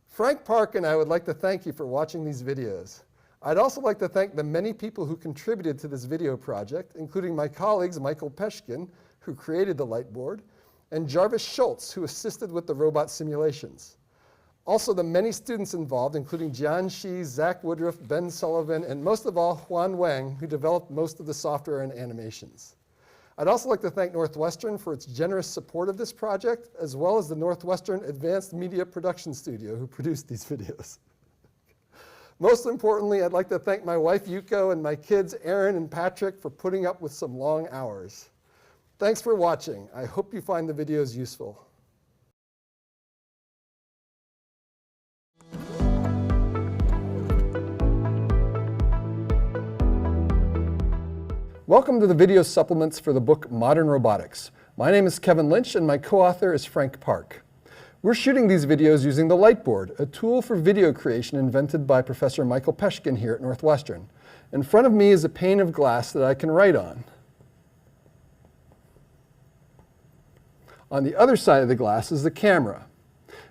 Frank Park and I would like to thank you for watching these videos. I'd also like to thank the many people who contributed to this video project, including my colleagues Michael Peshkin, who created the Lightboard, and Jarvis Schultz, who assisted with the robot simulations. Also the many students involved, including Jian Shi, Zach Woodruff, Ben Sullivan, and most of all, Huan Wang, who developed most of the software and animations. I'd also like to thank Northwestern for its generous support of this project, as well as the Northwestern Advanced Media Production Studio, who produced these videos. Most importantly, I'd like to thank my wife, Yuko, and my kids, Aaron and Patrick, for putting up with some long hours. Thanks for watching. I hope you find the videos useful. Welcome to the video supplements for the book Modern Robotics. My name is Kevin Lynch, and my co-author is Frank Park. We're shooting these videos using the Lightboard, a tool for video creation invented by Professor Michael Peshkin here at Northwestern. In front of me is a pane of glass that I can write on. On the other side of the glass is the camera.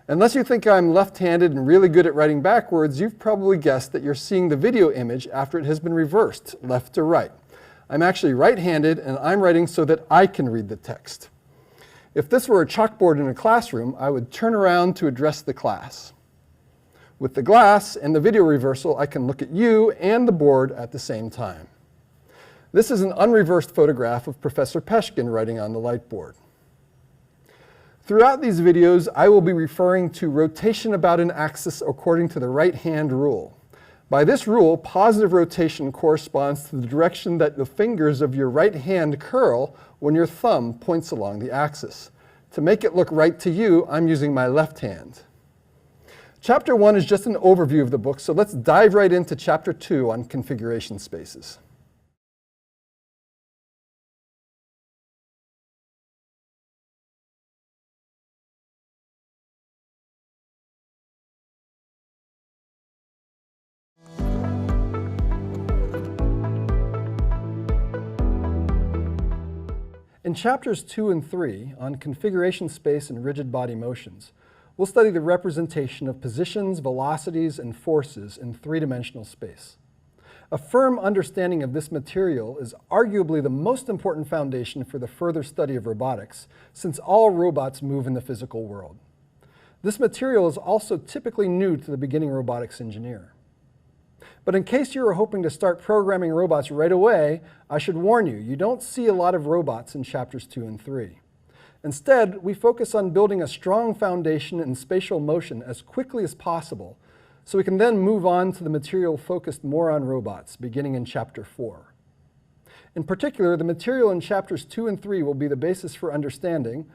Unless you think I'm left-handed and really good at writing backwards, you've probably guessed that you're seeing the video image after it has been reversed, left to right. I'm actually right-handed, and I'm writing so that I can read the text. If this were a chalkboard in a classroom, I would turn around to address the class. With the glass and the video reversal, I can look at you and the board at the same time. This is an unreversed photograph of Professor Peshkin writing on the Lightboard. Throughout these videos, I will be referring to rotation about an axis according to the right-hand rule. By this rule, positive rotation corresponds to the direction that the fingers of your right hand curl when your thumb points along the axis. To make it look right to you, I'm using my left hand. Chapter 1 is just an overview of the book, so let's dive right into Chapter 2 on configuration spaces. In chapters 2 and 3, on configuration space and rigid body motions, we'll study the representation of positions, velocities, and forces in three-dimensional space. A firm understanding of this material is arguably the most important foundation for the further study of robotics, since all robots move in the physical world. This material is also typically new to the beginning robotics engineer. But in case you were hoping to start programming robots right away, I should warn you, you don't see a lot of robots in chapters 2 and 3. Instead, we focus on building a strong foundation in spatial motion as quickly as possible, so we can then move on to the material focused more on robots, beginning in chapter 4. In particular, the material in chapters 2 and 3 will be the basis for understanding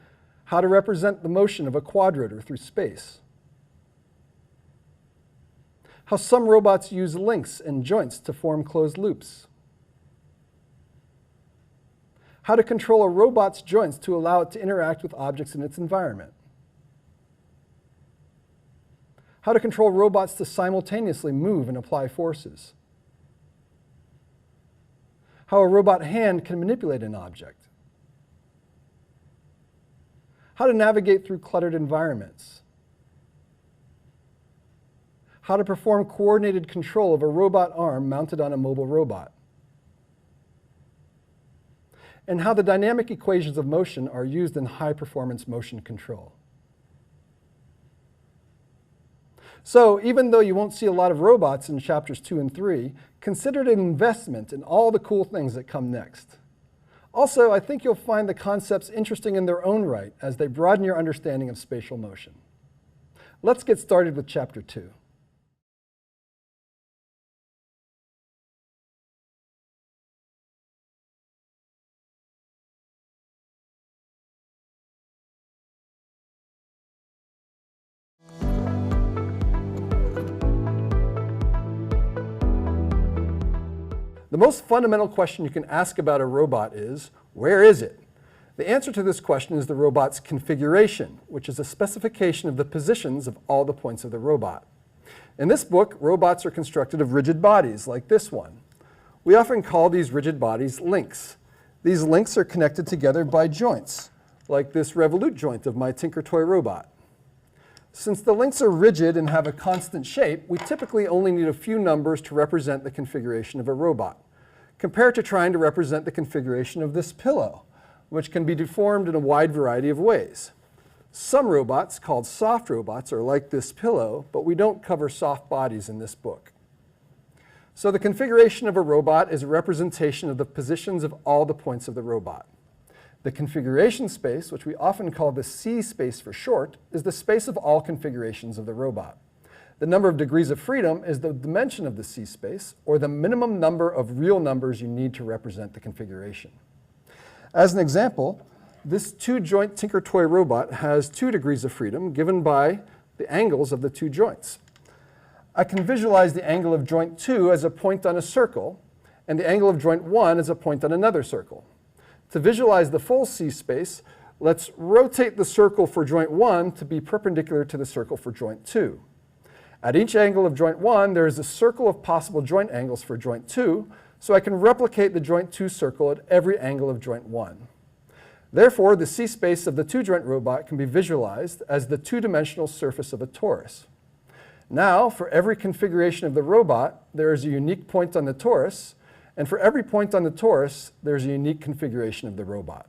how to represent the motion of a quadrotor through space, how some robots use links and joints to form closed loops, how to control a robot's joints to allow it to interact with objects in its environment, how to control robots to simultaneously move and apply forces, how a robot hand can manipulate an object, how to navigate through cluttered environments, how to perform coordinated control of a robot arm mounted on a mobile robot, and how the dynamic equations of motion are used in high-performance motion control. So, even though you won't see a lot of robots in chapters 2 and 3, consider it an investment in all the cool things that come next. Also, I think you'll find the concepts interesting in their own right as they broaden your understanding of spatial motion. Let's get started with chapter 2. The most fundamental question you can ask about a robot is, where is it? The answer to this question is the robot's configuration, which is a specification of the positions of all the points of the robot. In this book, robots are constructed of rigid bodies, like this one. We often call these rigid bodies links. These links are connected together by joints, like this revolute joint of my Tinker Toy robot. Since the links are rigid and have a constant shape, we typically only need a few numbers to represent the configuration of a robot, compared to trying to represent the configuration of this pillow, which can be deformed in a wide variety of ways. Some robots, called soft robots, are like this pillow, but we don't cover soft bodies in this book. So the configuration of a robot is a representation of the positions of all the points of the robot. The configuration space, which we often call the C space for short, is the space of all configurations of the robot. The number of degrees of freedom is the dimension of the C space, or the minimum number of real numbers you need to represent the configuration. As an example, this two-joint Tinker Toy robot has 2 degrees of freedom given by the angles of the 2 joints. I can visualize the angle of joint 2 as a point on a circle, and the angle of joint 1 as a point on another circle. To visualize the full C space, let's rotate the circle for joint 1 to be perpendicular to the circle for joint 2. At each angle of joint 1, there is a circle of possible joint angles for joint 2, so I can replicate the joint 2 circle at every angle of joint 1. Therefore, the C space of the two-joint robot can be visualized as the two-dimensional surface of a torus. Now, for every configuration of the robot, there is a unique point on the torus, and for every point on the torus, there's a unique configuration of the robot.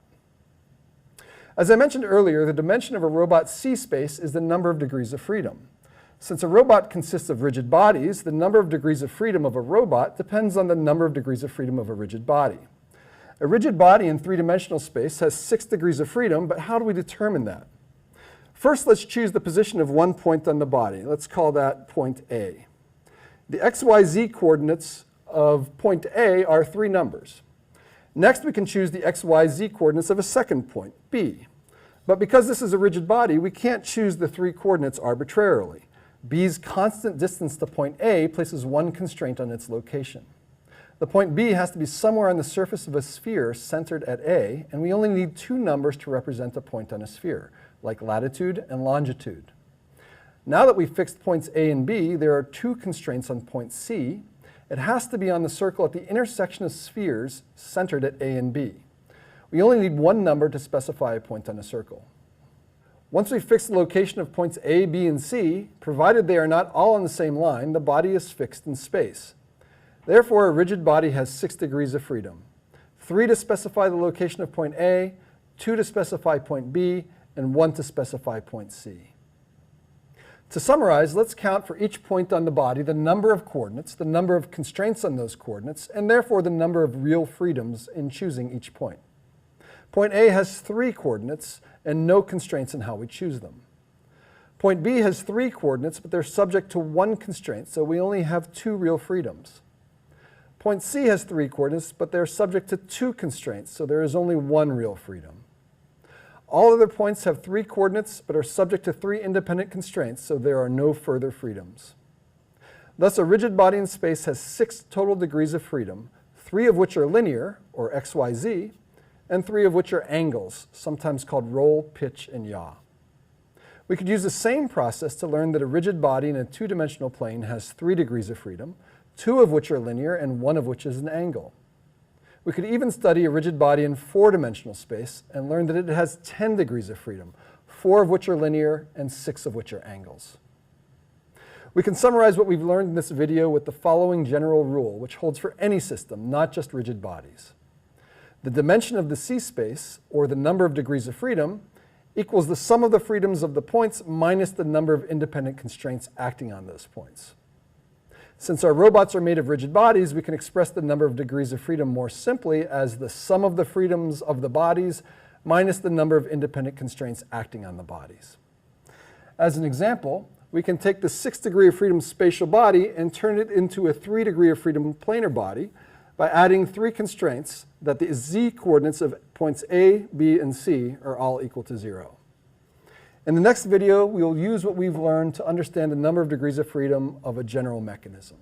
As I mentioned earlier, the dimension of a robot's C space is the number of degrees of freedom. Since a robot consists of rigid bodies, the number of degrees of freedom of a robot depends on the number of degrees of freedom of a rigid body. A rigid body in 3-dimensional space has 6 degrees of freedom, but how do we determine that? First, let's choose the position of one point on the body. Let's call that point A. The XYZ coordinates of point A are 3 numbers. Next, we can choose the XYZ coordinates of a second point, B. But because this is a rigid body, we can't choose the 3 coordinates arbitrarily. B's constant distance to point A places one constraint on its location. The point B has to be somewhere on the surface of a sphere centered at A, and we only need 2 numbers to represent a point on a sphere, like latitude and longitude. Now that we've fixed points A and B, there are 2 constraints on point C. It has to be on the circle at the intersection of spheres centered at A and B. We only need 1 number to specify a point on a circle. Once we've fixed the location of points A, B, and C, provided they are not all on the same line, the body is fixed in space. Therefore, a rigid body has 6 degrees of freedom. 3 to specify the location of point A, 2 to specify point B, and 1 to specify point C. To summarize, let's count for each point on the body the number of coordinates, the number of constraints on those coordinates, and therefore the number of real freedoms in choosing each point. Point A has 3 coordinates and no constraints in how we choose them. Point B has 3 coordinates, but they're subject to 1 constraint, so we only have 2 real freedoms. Point C has 3 coordinates, but they're subject to 2 constraints, so there is only 1 real freedom. All other points have 3 coordinates, but are subject to 3 independent constraints, so there are no further freedoms. Thus, a rigid body in space has 6 total degrees of freedom, 3 of which are linear, or XYZ, and 3 of which are angles, sometimes called roll, pitch, and yaw. We could use the same process to learn that a rigid body in a 2-dimensional plane has 3 degrees of freedom, 2 of which are linear and 1 of which is an angle. We could even study a rigid body in 4-dimensional space and learn that it has 10 degrees of freedom, 4 of which are linear and 6 of which are angles. We can summarize what we've learned in this video with the following general rule, which holds for any system, not just rigid bodies. The dimension of the C space, or the number of degrees of freedom, equals the sum of the freedoms of the points minus the number of independent constraints acting on those points. Since our robots are made of rigid bodies, we can express the number of degrees of freedom more simply as the sum of the freedoms of the bodies minus the number of independent constraints acting on the bodies. As an example, we can take the 6 degree of freedom spatial body and turn it into a 3 degree of freedom planar body by adding 3 constraints that the z coordinates of points A, B, and C are all equal to 0. In the next video, we will use what we've learned to understand the number of degrees of freedom of a general mechanism.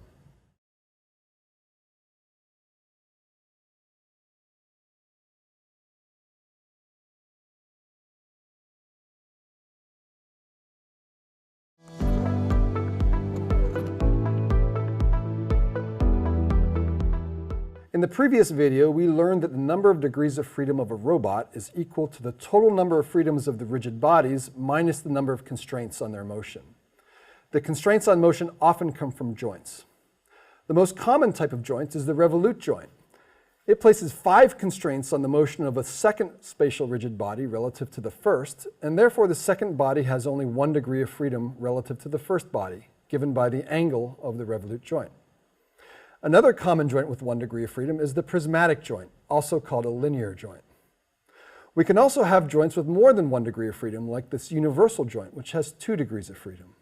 In the previous video, we learned that the number of degrees of freedom of a robot is equal to the total number of freedoms of the rigid bodies minus the number of constraints on their motion. The constraints on motion often come from joints. The most common type of joint is the revolute joint. It places 5 constraints on the motion of a second spatial rigid body relative to the first, and therefore the second body has only 1 degree of freedom relative to the first body, given by the angle of the revolute joint. Another common joint with 1 degree of freedom is the prismatic joint, also called a linear joint. We can also have joints with more than 1 degree of freedom, like this universal joint, which has 2 degrees of freedom.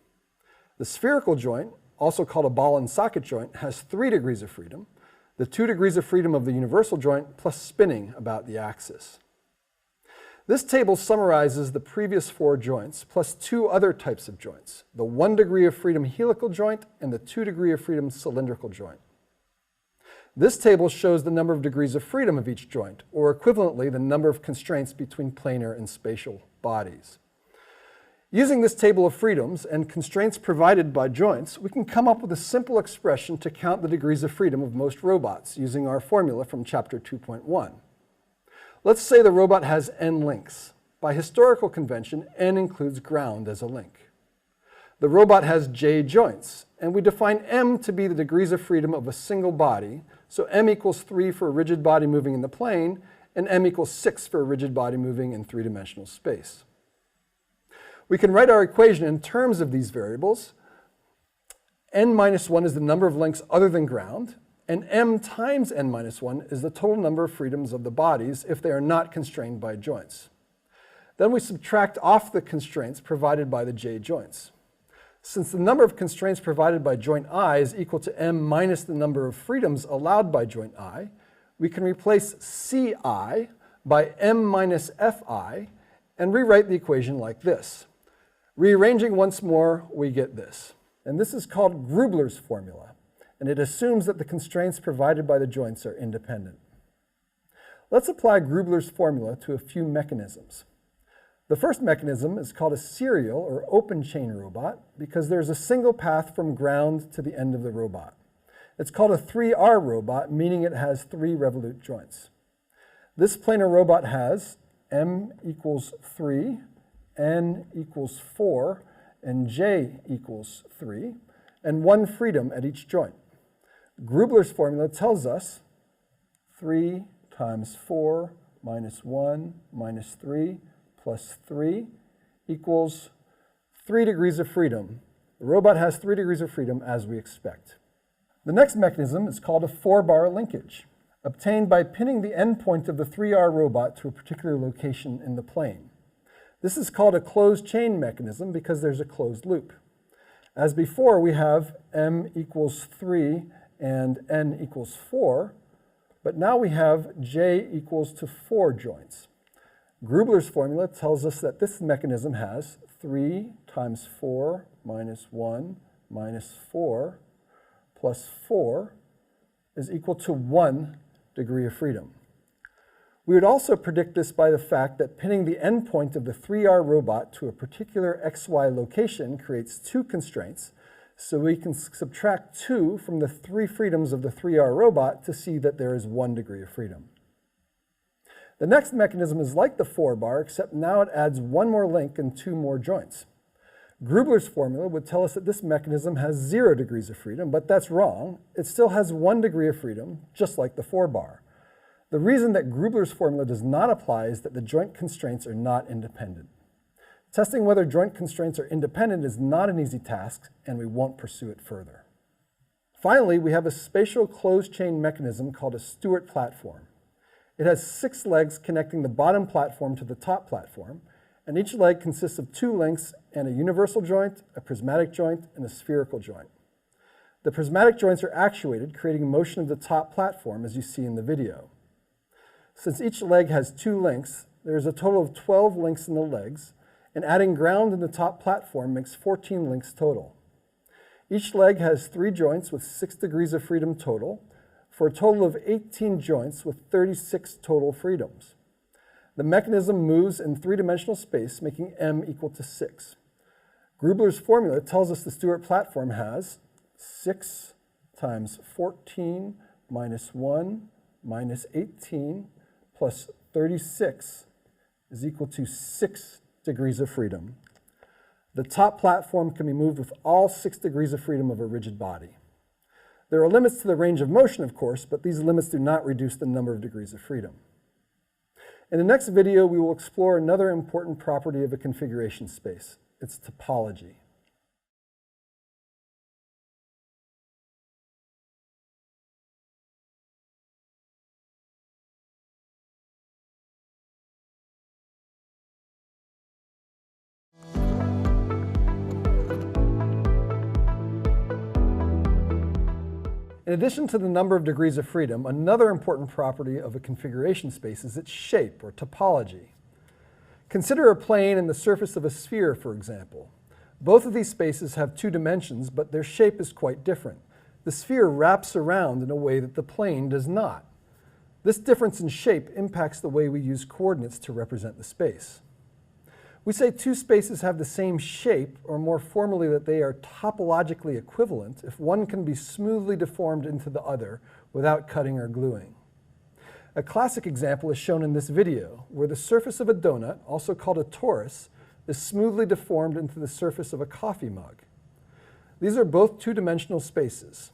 The spherical joint, also called a ball and socket joint, has 3 degrees of freedom, the 2 degrees of freedom of the universal joint plus spinning about the axis. This table summarizes the previous 4 joints plus 2 other types of joints, the 1 degree of freedom helical joint and the 2 degree of freedom cylindrical joint. This table shows the number of degrees of freedom of each joint, or equivalently the number of constraints between planar and spatial bodies. Using this table of freedoms and constraints provided by joints, we can come up with a simple expression to count the degrees of freedom of most robots using our formula from chapter 2.1. Let's say the robot has n links. By historical convention, n includes ground as a link. The robot has j joints, and we define m to be the degrees of freedom of a single body, so m equals 3 for a rigid body moving in the plane, and m equals 6 for a rigid body moving in 3-dimensional space. We can write our equation in terms of these variables. n minus 1 is the number of links other than ground, and m times n minus 1 is the total number of freedoms of the bodies if they are not constrained by joints. Then we subtract off the constraints provided by the j joints. Since the number of constraints provided by joint I is equal to m minus the number of freedoms allowed by joint I, we can replace ci by m minus fi and rewrite the equation like this. Rearranging once more, we get this. And this is called Grubler's formula, and it assumes that the constraints provided by the joints are independent. Let's apply Grubler's formula to a few mechanisms. The first mechanism is called a serial or open chain robot because there's a single path from ground to the end of the robot. It's called a 3R robot, meaning it has 3 revolute joints. This planar robot has m equals 3, n equals 4, and j equals 3, and 1 freedom at each joint. Grubler's formula tells us 3 times 4 minus 1 minus 3 plus 3 equals 3 degrees of freedom. The robot has 3 degrees of freedom as we expect. The next mechanism is called a 4-bar linkage, obtained by pinning the endpoint of the 3R robot to a particular location in the plane. This is called a closed chain mechanism because there's a closed loop. As before, we have m equals 3 and n equals 4, but now we have j equals to 4 joints. Grubler's formula tells us that this mechanism has 3 times 4 minus 1 minus 4 plus 4 is equal to 1 degree of freedom. We would also predict this by the fact that pinning the endpoint of the 3R robot to a particular xy location creates 2 constraints, so we can subtract 2 from the 3 freedoms of the 3R robot to see that there is 1 degree of freedom. The next mechanism is like the 4-bar, except now it adds 1 more link and 2 more joints. Grubler's formula would tell us that this mechanism has 0 degrees of freedom, but that's wrong. It still has 1 degree of freedom, just like the 4-bar. The reason that Grubler's formula does not apply is that the joint constraints are not independent. Testing whether joint constraints are independent is not an easy task, and we won't pursue it further. Finally, we have a spatial closed chain mechanism called a Stewart platform. It has 6 legs connecting the bottom platform to the top platform, and each leg consists of 2 links and a universal joint, a prismatic joint, and a spherical joint. The prismatic joints are actuated, creating motion of the top platform, as you see in the video. Since each leg has 2 links, there is a total of 12 links in the legs, and adding ground in the top platform makes 14 links total. Each leg has 3 joints with 6 degrees of freedom total, for a total of 18 joints with 36 total freedoms. The mechanism moves in 3-dimensional space, making m equal to 6. Grubler's formula tells us the Stewart platform has 6 times 14 minus 1 minus 18 plus 36 is equal to 6 degrees of freedom. The top platform can be moved with all 6 degrees of freedom of a rigid body. There are limits to the range of motion, of course, but these limits do not reduce the number of degrees of freedom. In the next video, we will explore another important property of a configuration space, its topology. In addition to the number of degrees of freedom, another important property of a configuration space is its shape, or topology. Consider a plane and the surface of a sphere, for example. Both of these spaces have 2 dimensions, but their shape is quite different. The sphere wraps around in a way that the plane does not. This difference in shape impacts the way we use coordinates to represent the space. We say 2 spaces have the same shape, or more formally that they are topologically equivalent, if one can be smoothly deformed into the other without cutting or gluing. A classic example is shown in this video, where the surface of a donut, also called a torus, is smoothly deformed into the surface of a coffee mug. These are both 2-dimensional spaces.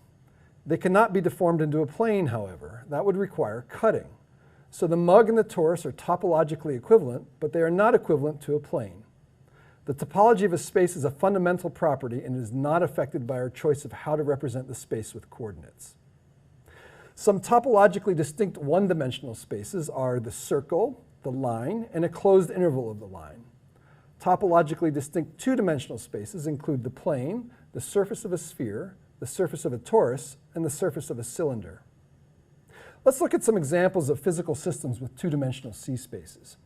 They cannot be deformed into a plane, however. That would require cutting. So the mug and the torus are topologically equivalent, but they are not equivalent to a plane. The topology of a space is a fundamental property and is not affected by our choice of how to represent the space with coordinates. Some topologically distinct one-dimensional spaces are the circle, the line, and a closed interval of the line. Topologically distinct 2-dimensional spaces include the plane, the surface of a sphere, the surface of a torus, and the surface of a cylinder. Let's look at some examples of physical systems with 2-dimensional C-spaces.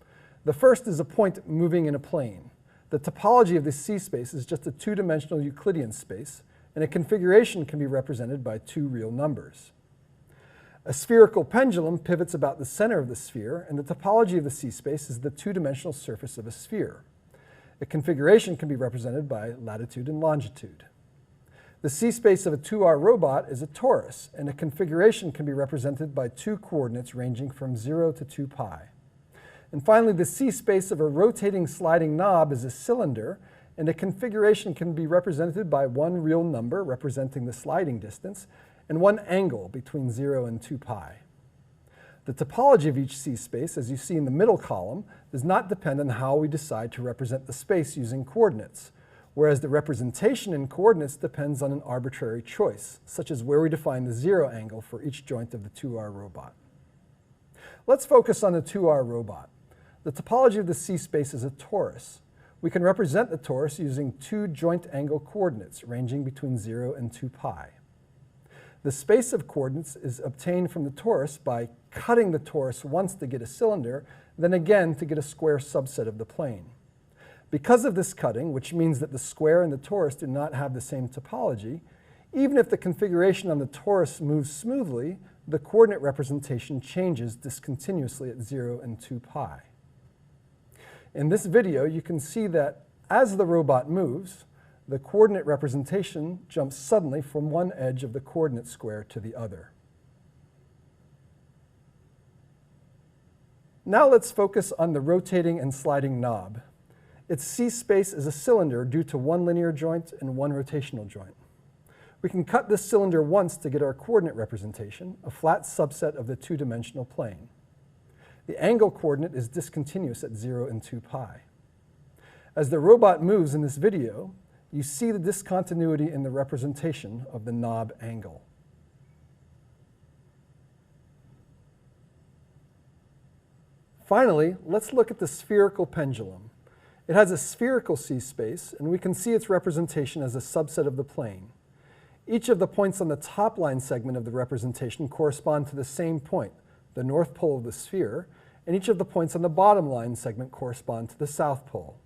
The first is a point moving in a plane. The topology of this C-space is just a 2-dimensional Euclidean space, and a configuration can be represented by 2 real numbers. A spherical pendulum pivots about the center of the sphere, and the topology of the C-space is the 2-dimensional surface of a sphere. A configuration can be represented by latitude and longitude. The C-space of a 2R robot is a torus, and a configuration can be represented by 2 coordinates ranging from 0 to 2 pi. And finally, the C-space of a rotating sliding knob is a cylinder, and a configuration can be represented by 1 real number representing the sliding distance, and 1 angle between 0 and 2 pi. The topology of each C-space, as you see in the middle column, does not depend on how we decide to represent the space using coordinates, whereas the representation in coordinates depends on an arbitrary choice, such as where we define the 0 angle for each joint of the 2R robot. Let's focus on the 2R robot. The topology of the C-space is a torus. We can represent the torus using 2 joint angle coordinates ranging between 0 and 2 pi. The space of coordinates is obtained from the torus by cutting the torus once to get a cylinder, then again to get a square subset of the plane. Because of this cutting, which means that the square and the torus do not have the same topology, even if the configuration on the torus moves smoothly, the coordinate representation changes discontinuously at 0 and 2 pi. In this video, you can see that as the robot moves, the coordinate representation jumps suddenly from one edge of the coordinate square to the other. Now let's focus on the rotating and sliding knob. Its C-space is a cylinder due to 1 linear joint and 1 rotational joint. We can cut this cylinder once to get our coordinate representation, a flat subset of the 2-dimensional plane. The angle coordinate is discontinuous at 0 and 2 pi. As the robot moves in this video, you see the discontinuity in the representation of the knob angle. Finally, let's look at the spherical pendulum. It has a spherical C-space, and we can see its representation as a subset of the plane. Each of the points on the top line segment of the representation correspond to the same point, the north pole of the sphere, and each of the points on the bottom line segment correspond to the south pole.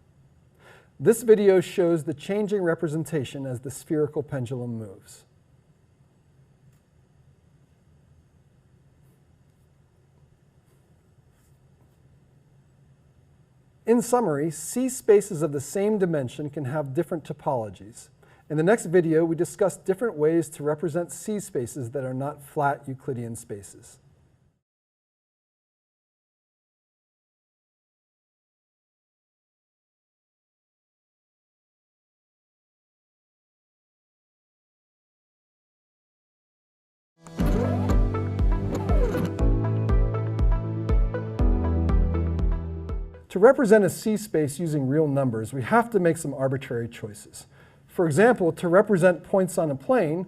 This video shows the changing representation as the spherical pendulum moves. In summary, C-spaces of the same dimension can have different topologies. In the next video, we discuss different ways to represent C-spaces that are not flat Euclidean spaces. To represent a C space using real numbers, we have to make some arbitrary choices. For example, to represent points on a plane,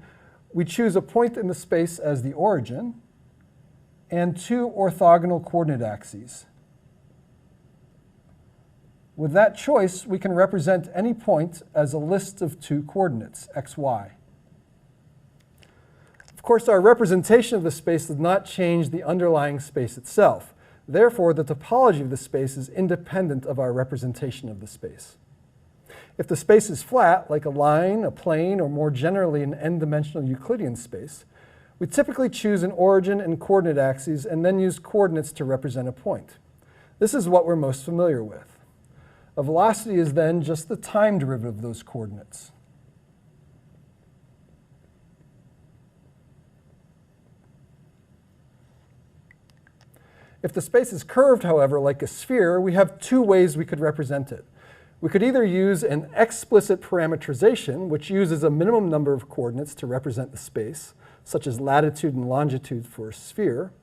we choose a point in the space as the origin and two orthogonal coordinate axes. With that choice, we can represent any point as a list of two coordinates, x, y. Of course, our representation of the space does not change the underlying space itself. Therefore, the topology of the space is independent of our representation of the space. If the space is flat, like a line, a plane, or more generally an n-dimensional Euclidean space, we typically choose an origin and coordinate axes and then use coordinates to represent a point. This is what we're most familiar with. A velocity is then just the time derivative of those coordinates. If the space is curved, however, like a sphere, we have two ways we could represent it. We could either use an explicit parametrization, which uses a minimum number of coordinates to represent the space, such as latitude and longitude for a sphere,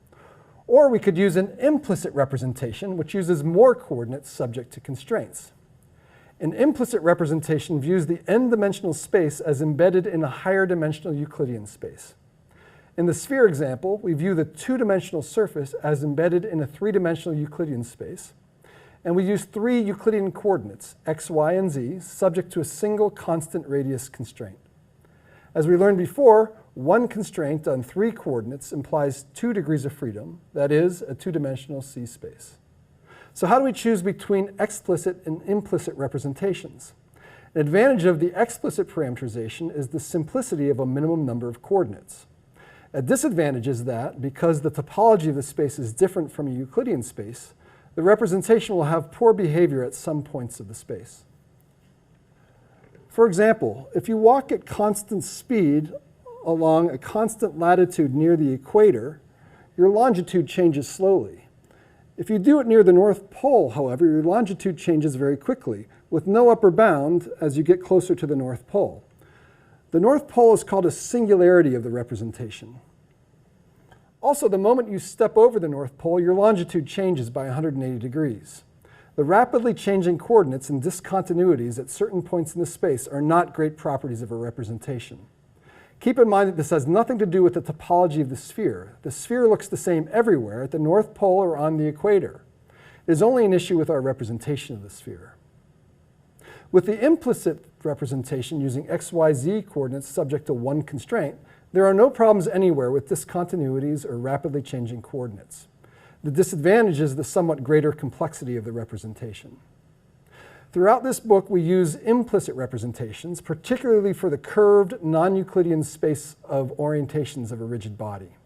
or we could use an implicit representation, which uses more coordinates subject to constraints. An implicit representation views the n-dimensional space as embedded in a higher dimensional Euclidean space. In the sphere example, we view the two-dimensional surface as embedded in a three-dimensional Euclidean space, and we use three Euclidean coordinates, x, y, and z, subject to a single constant radius constraint. As we learned before, one constraint on three coordinates implies 2 degrees of freedom, that is, a two-dimensional C space. So how do we choose between explicit and implicit representations? An advantage of the explicit parameterization is the simplicity of a minimum number of coordinates. A disadvantage is that, because the topology of the space is different from a Euclidean space, the representation will have poor behavior at some points of the space. For example, if you walk at constant speed along a constant latitude near the equator, your longitude changes slowly. If you do it near the North Pole, however, your longitude changes very quickly, with no upper bound as you get closer to the North Pole. The North Pole is called a singularity of the representation. Also, the moment you step over the North Pole, your longitude changes by 180 degrees. The rapidly changing coordinates and discontinuities at certain points in the space are not great properties of a representation. Keep in mind that this has nothing to do with the topology of the sphere. The sphere looks the same everywhere, at the North Pole or on the equator. It is only an issue with our representation of the sphere. With the implicit representation using x, y, z coordinates subject to one constraint, there are no problems anywhere with discontinuities or rapidly changing coordinates. The disadvantage is the somewhat greater complexity of the representation. Throughout this book, we use implicit representations, particularly for the curved, non-Euclidean space of orientations of a rigid body.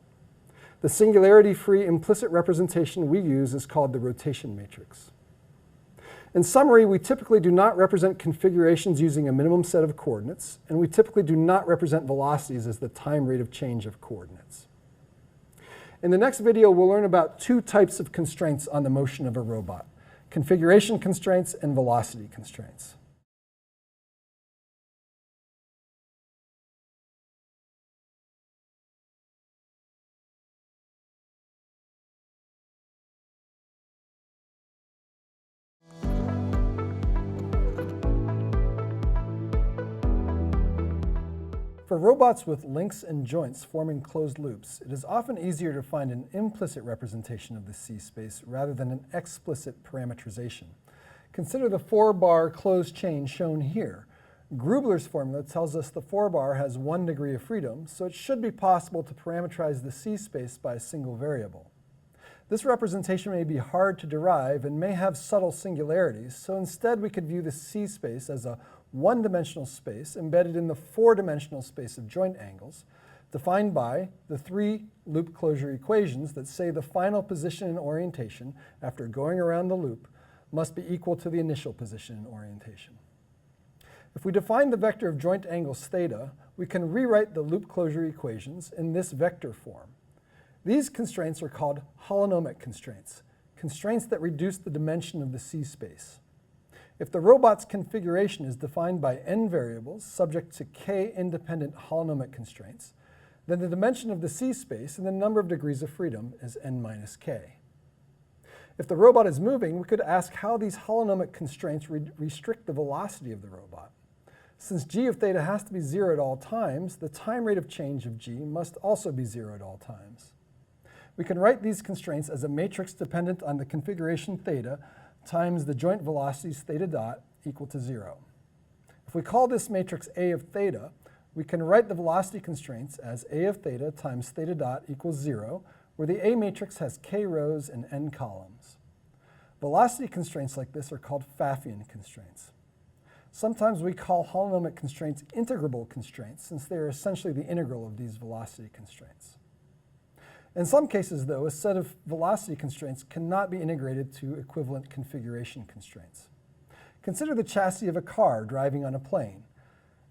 The singularity-free implicit representation we use is called the rotation matrix. In summary, we typically do not represent configurations using a minimum set of coordinates, and we typically do not represent velocities as the time rate of change of coordinates. In the next video, we'll learn about two types of constraints on the motion of a robot: configuration constraints and velocity constraints. For robots with links and joints forming closed loops, it is often easier to find an implicit representation of the C space rather than an explicit parametrization. Consider the 4-bar closed chain shown here. Grubler's formula tells us the 4-bar has 1 degree of freedom, so it should be possible to parameterize the C space by a single variable. This representation may be hard to derive and may have subtle singularities, so instead we could view the C space as a one-dimensional space embedded in the 4-dimensional space of joint angles, defined by the 3 loop closure equations that say the final position and orientation after going around the loop must be equal to the initial position and orientation. If we define the vector of joint angles theta, we can rewrite the loop closure equations in this vector form. These constraints are called holonomic constraints, constraints that reduce the dimension of the C space. If the robot's configuration is defined by n variables subject to k independent holonomic constraints, then the dimension of the C space and the number of degrees of freedom is n minus k. If the robot is moving, we could ask how these holonomic constraints restrict the velocity of the robot. Since g of theta has to be 0 at all times, the time rate of change of g must also be 0 at all times. We can write these constraints as a matrix dependent on the configuration theta times the joint velocities theta dot equal to 0. If we call this matrix A of theta, we can write the velocity constraints as A of theta times theta dot equals 0, where the A matrix has k rows and n columns. Velocity constraints like this are called Pfaffian constraints. Sometimes we call holonomic constraints integrable constraints, since they are essentially the integral of these velocity constraints. In some cases, though, a set of velocity constraints cannot be integrated to equivalent configuration constraints. Consider the chassis of a car driving on a plane.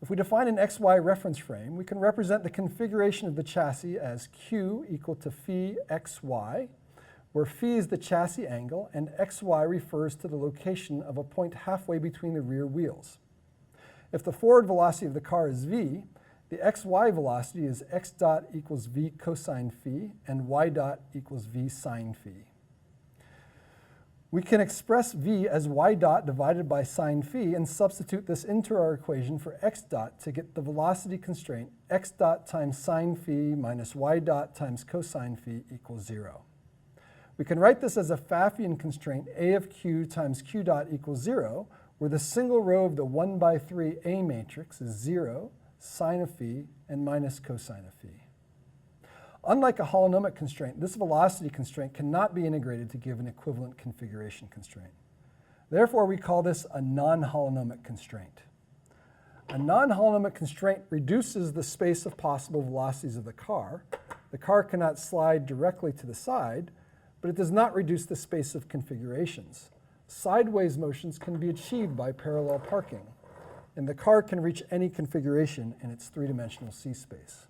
If we define an xy reference frame, we can represent the configuration of the chassis as q equal to phi xy, where phi is the chassis angle and xy refers to the location of a point halfway between the rear wheels. If the forward velocity of the car is v, the xy velocity is x dot equals v cosine phi and y dot equals v sine phi. We can express v as y dot divided by sine phi and substitute this into our equation for x dot to get the velocity constraint x dot times sine phi minus y dot times cosine phi equals 0. We can write this as a Pfaffian constraint a of q times q dot equals 0, where the single row of the 1 by 3 A matrix is 0, sine of phi, and minus cosine of phi. Unlike a holonomic constraint, this velocity constraint cannot be integrated to give an equivalent configuration constraint. Therefore, we call this a non-holonomic constraint. A non-holonomic constraint reduces the space of possible velocities of the car. The car cannot slide directly to the side, but it does not reduce the space of configurations. Sideways motions can be achieved by parallel parking, and the car can reach any configuration in its three-dimensional C space.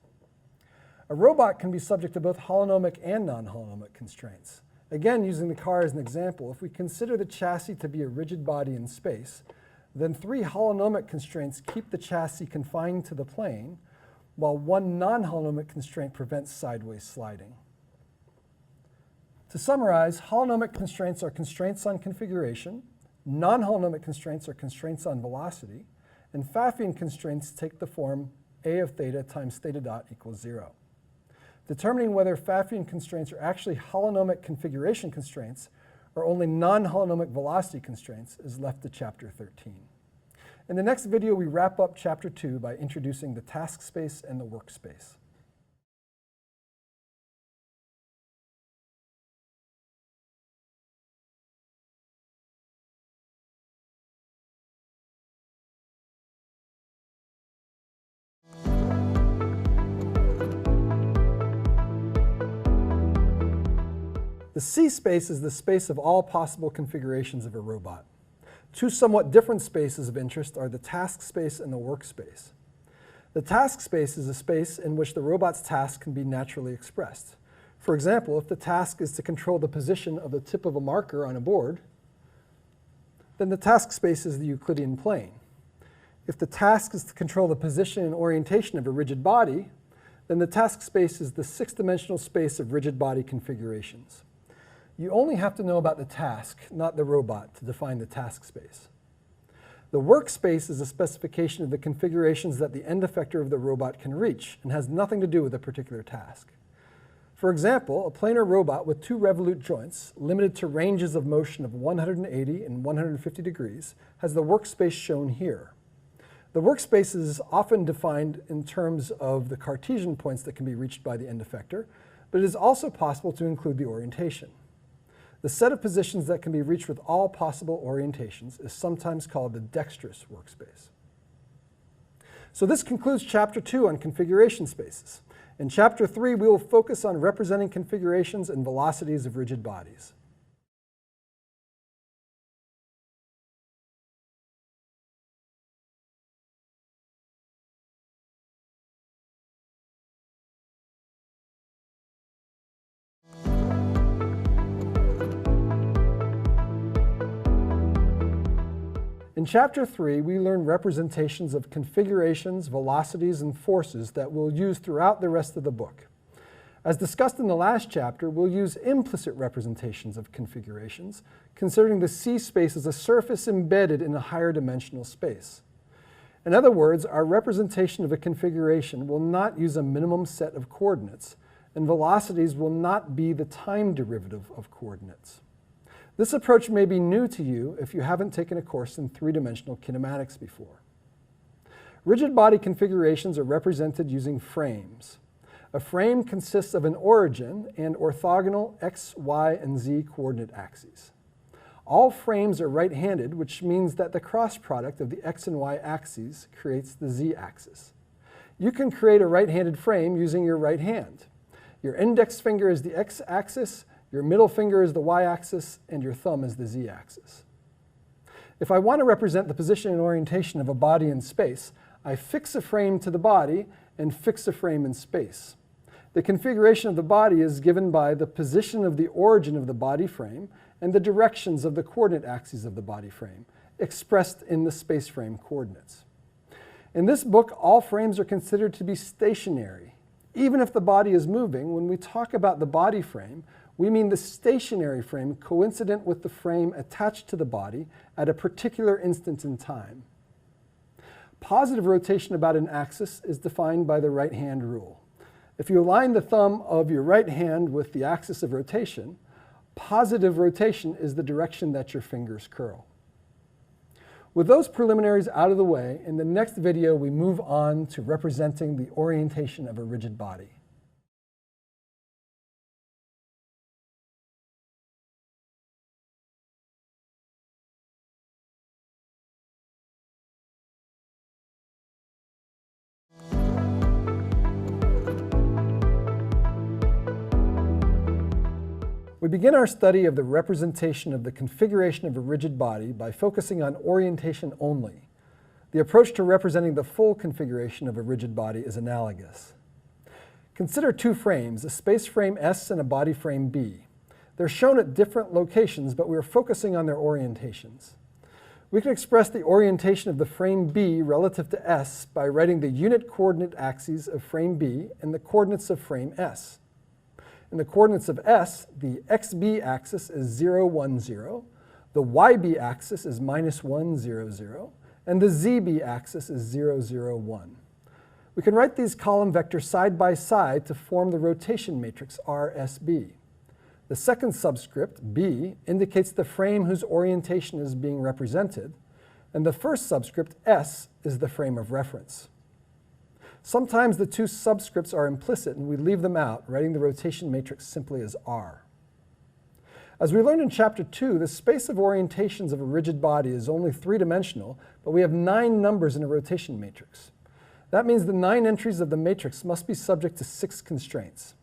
A robot can be subject to both holonomic and non-holonomic constraints. Again, using the car as an example, if we consider the chassis to be a rigid body in space, then 3 holonomic constraints keep the chassis confined to the plane, while 1 non-holonomic constraint prevents sideways sliding. To summarize, holonomic constraints are constraints on configuration, non-holonomic constraints are constraints on velocity, and Pfaffian constraints take the form A of theta times theta dot equals 0. Determining whether Pfaffian constraints are actually holonomic configuration constraints or only non-holonomic velocity constraints is left to Chapter 13. In the next video, we wrap up Chapter 2 by introducing the task space and the workspace. The C space is the space of all possible configurations of a robot. 2 somewhat different spaces of interest are the task space and the workspace. The task space is a space in which the robot's task can be naturally expressed. For example, if the task is to control the position of the tip of a marker on a board, then the task space is the Euclidean plane. If the task is to control the position and orientation of a rigid body, then the task space is the 6-dimensional space of rigid body configurations. You only have to know about the task, not the robot, to define the task space. The workspace is a specification of the configurations that the end effector of the robot can reach and has nothing to do with a particular task. For example, a planar robot with 2 revolute joints, limited to ranges of motion of 180 and 150 degrees, has the workspace shown here. The workspace is often defined in terms of the Cartesian points that can be reached by the end effector, but it is also possible to include the orientation. The set of positions that can be reached with all possible orientations is sometimes called the dexterous workspace. So this concludes Chapter 2 on configuration spaces. In Chapter 3, we will focus on representing configurations and velocities of rigid bodies. In Chapter 3, we learn representations of configurations, velocities, and forces that we'll use throughout the rest of the book. As discussed in the last chapter, we'll use implicit representations of configurations, considering the C space as a surface embedded in a higher dimensional space. In other words, our representation of a configuration will not use a minimum set of coordinates, and velocities will not be the time derivative of coordinates. This approach may be new to you if you haven't taken a course in three-dimensional kinematics before. Rigid body configurations are represented using frames. A frame consists of an origin and orthogonal x, y, and z coordinate axes. All frames are right-handed, which means that the cross product of the x and y axes creates the z-axis. You can create a right-handed frame using your right hand. Your index finger is the x-axis, your middle finger is the y-axis, and your thumb is the z-axis. If I want to represent the position and orientation of a body in space, I fix a frame to the body and fix a frame in space. The configuration of the body is given by the position of the origin of the body frame and the directions of the coordinate axes of the body frame, expressed in the space frame coordinates. In this book, all frames are considered to be stationary. Even if the body is moving, when we talk about the body frame, we mean the stationary frame coincident with the frame attached to the body at a particular instant in time. Positive rotation about an axis is defined by the right-hand rule. If you align the thumb of your right hand with the axis of rotation, positive rotation is the direction that your fingers curl. With those preliminaries out of the way, in the next video we move on to representing the orientation of a rigid body. We begin our study of the representation of the configuration of a rigid body by focusing on orientation only. The approach to representing the full configuration of a rigid body is analogous. Consider two frames, a space frame S and a body frame B. They're shown at different locations, but we are focusing on their orientations. We can express the orientation of the frame B relative to S by writing the unit coordinate axes of frame B and the coordinates of frame S. In the coordinates of S, the xb axis is 0, 1, 0, the yb axis is -1, 0, 0, and the zb axis is 0, 0, 1. We can write these column vectors side by side to form the rotation matrix RSB. The second subscript, B, indicates the frame whose orientation is being represented, and the first subscript, S, is the frame of reference. Sometimes the two subscripts are implicit and we leave them out, writing the rotation matrix simply as R. As we learned in Chapter 2, the space of orientations of a rigid body is only three-dimensional, but we have 9 numbers in a rotation matrix. That means the 9 entries of the matrix must be subject to 6 constraints.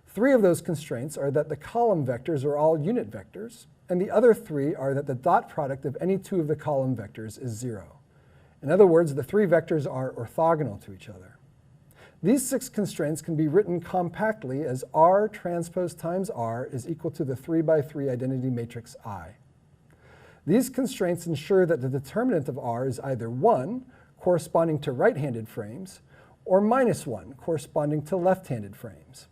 3 of those constraints are that the column vectors are all unit vectors, and the other 3 are that the dot product of any 2 of the column vectors is 0. In other words, the 3 vectors are orthogonal to each other. These 6 constraints can be written compactly as R transpose times R is equal to the 3 by 3 identity matrix I. These constraints ensure that the determinant of R is either 1, corresponding to right-handed frames, or -1, corresponding to left-handed frames.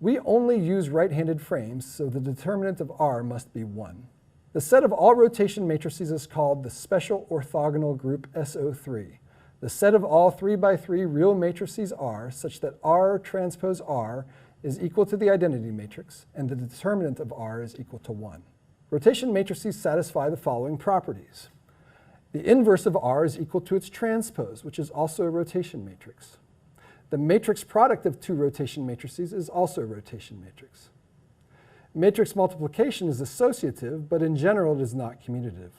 We only use right-handed frames, so the determinant of R must be 1. The set of all rotation matrices is called the special orthogonal group SO3. The set of all 3 by 3 real matrices R such that R transpose R is equal to the identity matrix, and the determinant of R is equal to 1. Rotation matrices satisfy the following properties. The inverse of R is equal to its transpose, which is also a rotation matrix. The matrix product of 2 rotation matrices is also a rotation matrix. Matrix multiplication is associative, but in general it is not commutative.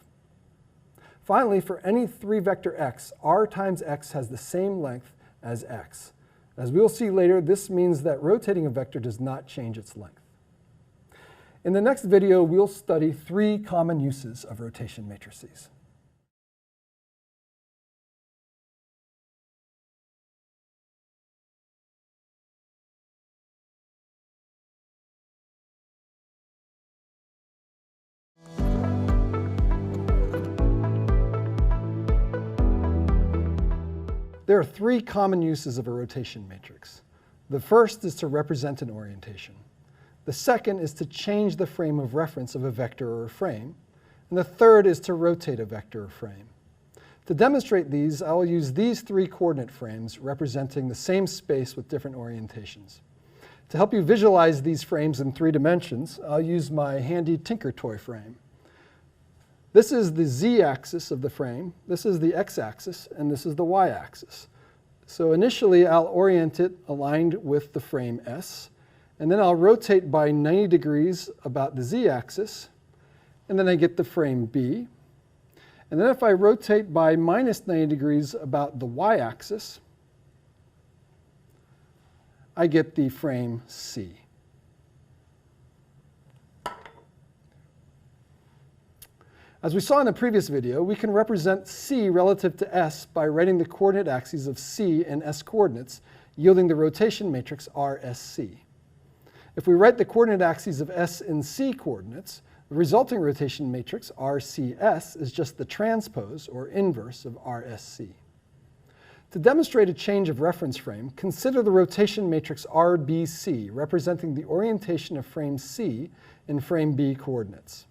Finally, for any 3-vector x, R times x has the same length as x. As we'll see later, this means that rotating a vector does not change its length. In the next video, we'll study 3 common uses of rotation matrices. There are 3 common uses of a rotation matrix. The first is to represent an orientation. The second is to change the frame of reference of a vector or a frame. And the third is to rotate a vector or frame. To demonstrate these, I will use these three coordinate frames representing the same space with different orientations. To help you visualize these frames in 3 dimensions, I'll use my handy Tinker Toy frame. This is the z-axis of the frame, this is the x-axis, and this is the y-axis. So initially, I'll orient it aligned with the frame S, and then I'll rotate by 90 degrees about the z-axis, and then I get the frame B. And then if I rotate by minus 90 degrees about the y-axis, I get the frame C. As we saw in the previous video, we can represent C relative to S by writing the coordinate axes of C in S coordinates, yielding the rotation matrix RSC. If we write the coordinate axes of S in C coordinates, the resulting rotation matrix RCS is just the transpose or inverse of RSC. To demonstrate a change of reference frame, consider the rotation matrix RBC representing the orientation of frame C in frame B coordinates.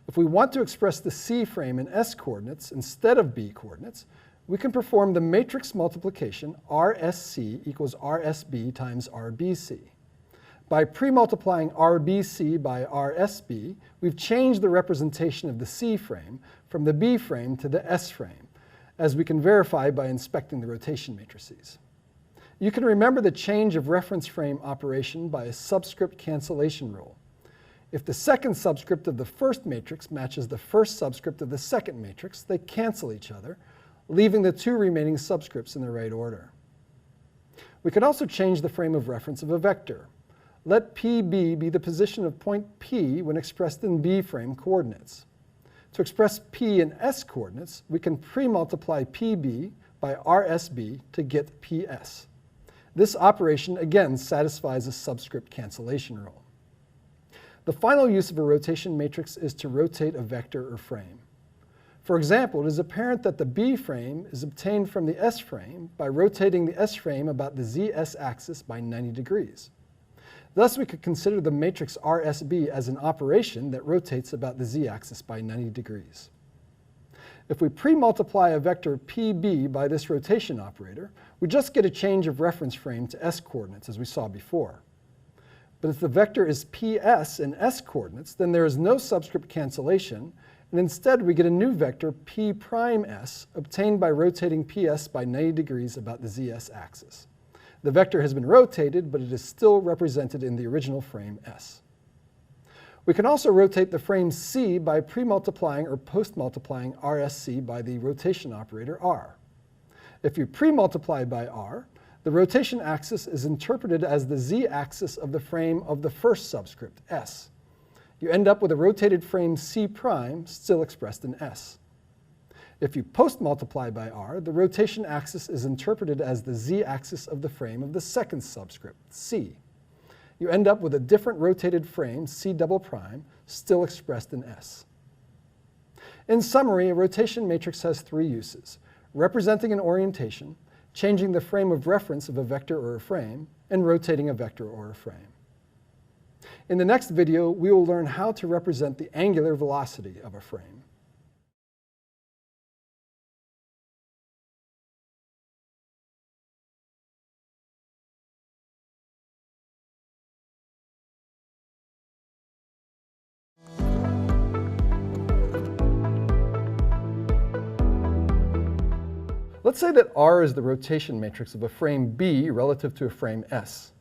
If we want to express the C frame in S coordinates instead of B coordinates, we can perform the matrix multiplication RSC equals RSB times RBC. By pre-multiplying RBC by RSB, we've changed the representation of the C frame from the B frame to the S frame, as we can verify by inspecting the rotation matrices. You can remember the change of reference frame operation by a subscript cancellation rule. If the second subscript of the first matrix matches the first subscript of the second matrix, they cancel each other, leaving the 2 remaining subscripts in the right order. We can also change the frame of reference of a vector. Let PB be the position of point P when expressed in B frame coordinates. To express P in S coordinates, we can pre-multiply PB by RSB to get PS. This operation again satisfies a subscript cancellation rule. The final use of a rotation matrix is to rotate a vector or frame. For example, it is apparent that the B frame is obtained from the S frame by rotating the S frame about the ZS axis by 90 degrees. Thus, we could consider the matrix RSB as an operation that rotates about the z-axis by 90 degrees. If we pre-multiply a vector PB by this rotation operator, we just get a change of reference frame to S coordinates, as we saw before. But if the vector is PS in S coordinates, then there is no subscript cancellation, and instead we get a new vector P prime S obtained by rotating PS by 90 degrees about the ZS axis. The vector has been rotated, but it is still represented in the original frame S. We can also rotate the frame C by pre-multiplying or post-multiplying RSC by the rotation operator R. If you pre-multiply by R, the rotation axis is interpreted as the z-axis of the frame of the first subscript, S. You end up with a rotated frame C prime, still expressed in S. If you post-multiply by R, the rotation axis is interpreted as the z-axis of the frame of the second subscript, C. You end up with a different rotated frame, C double prime, still expressed in S. In summary, a rotation matrix has 3 uses: representing an orientation, changing the frame of reference of a vector or a frame, and rotating a vector or a frame. In the next video, we will learn how to represent the angular velocity of a frame. Let's say that R is the rotation matrix of a frame B relative to a frame S.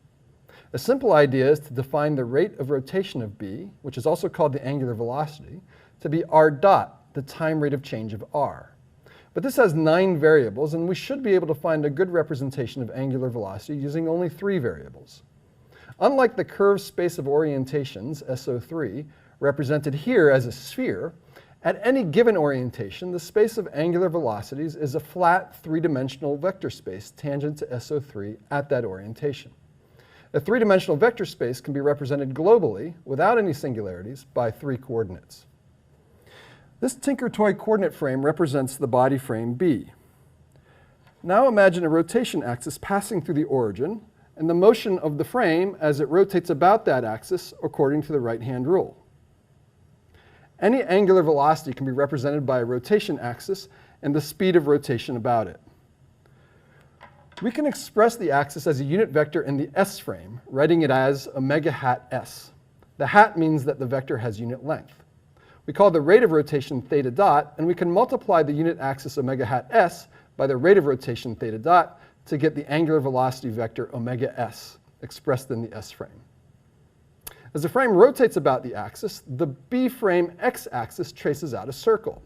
A simple idea is to define the rate of rotation of B, which is also called the angular velocity, to be R dot, the time rate of change of R. But this has 9 variables, and we should be able to find a good representation of angular velocity using only 3 variables. Unlike the curved space of orientations, SO3, represented here as a sphere, at any given orientation, the space of angular velocities is a flat 3-dimensional vector space tangent to SO3 at that orientation. A 3-dimensional vector space can be represented globally, without any singularities, by 3 coordinates. This Tinker Toy coordinate frame represents the body frame B. Now imagine a rotation axis passing through the origin and the motion of the frame as it rotates about that axis according to the right-hand rule. Any angular velocity can be represented by a rotation axis and the speed of rotation about it. We can express the axis as a unit vector in the S frame, writing it as omega hat S. The hat means that the vector has unit length. We call the rate of rotation theta dot, and we can multiply the unit axis omega hat S by the rate of rotation theta dot to get the angular velocity vector omega S, expressed in the S frame. As the frame rotates about the axis, the B frame x-axis traces out a circle.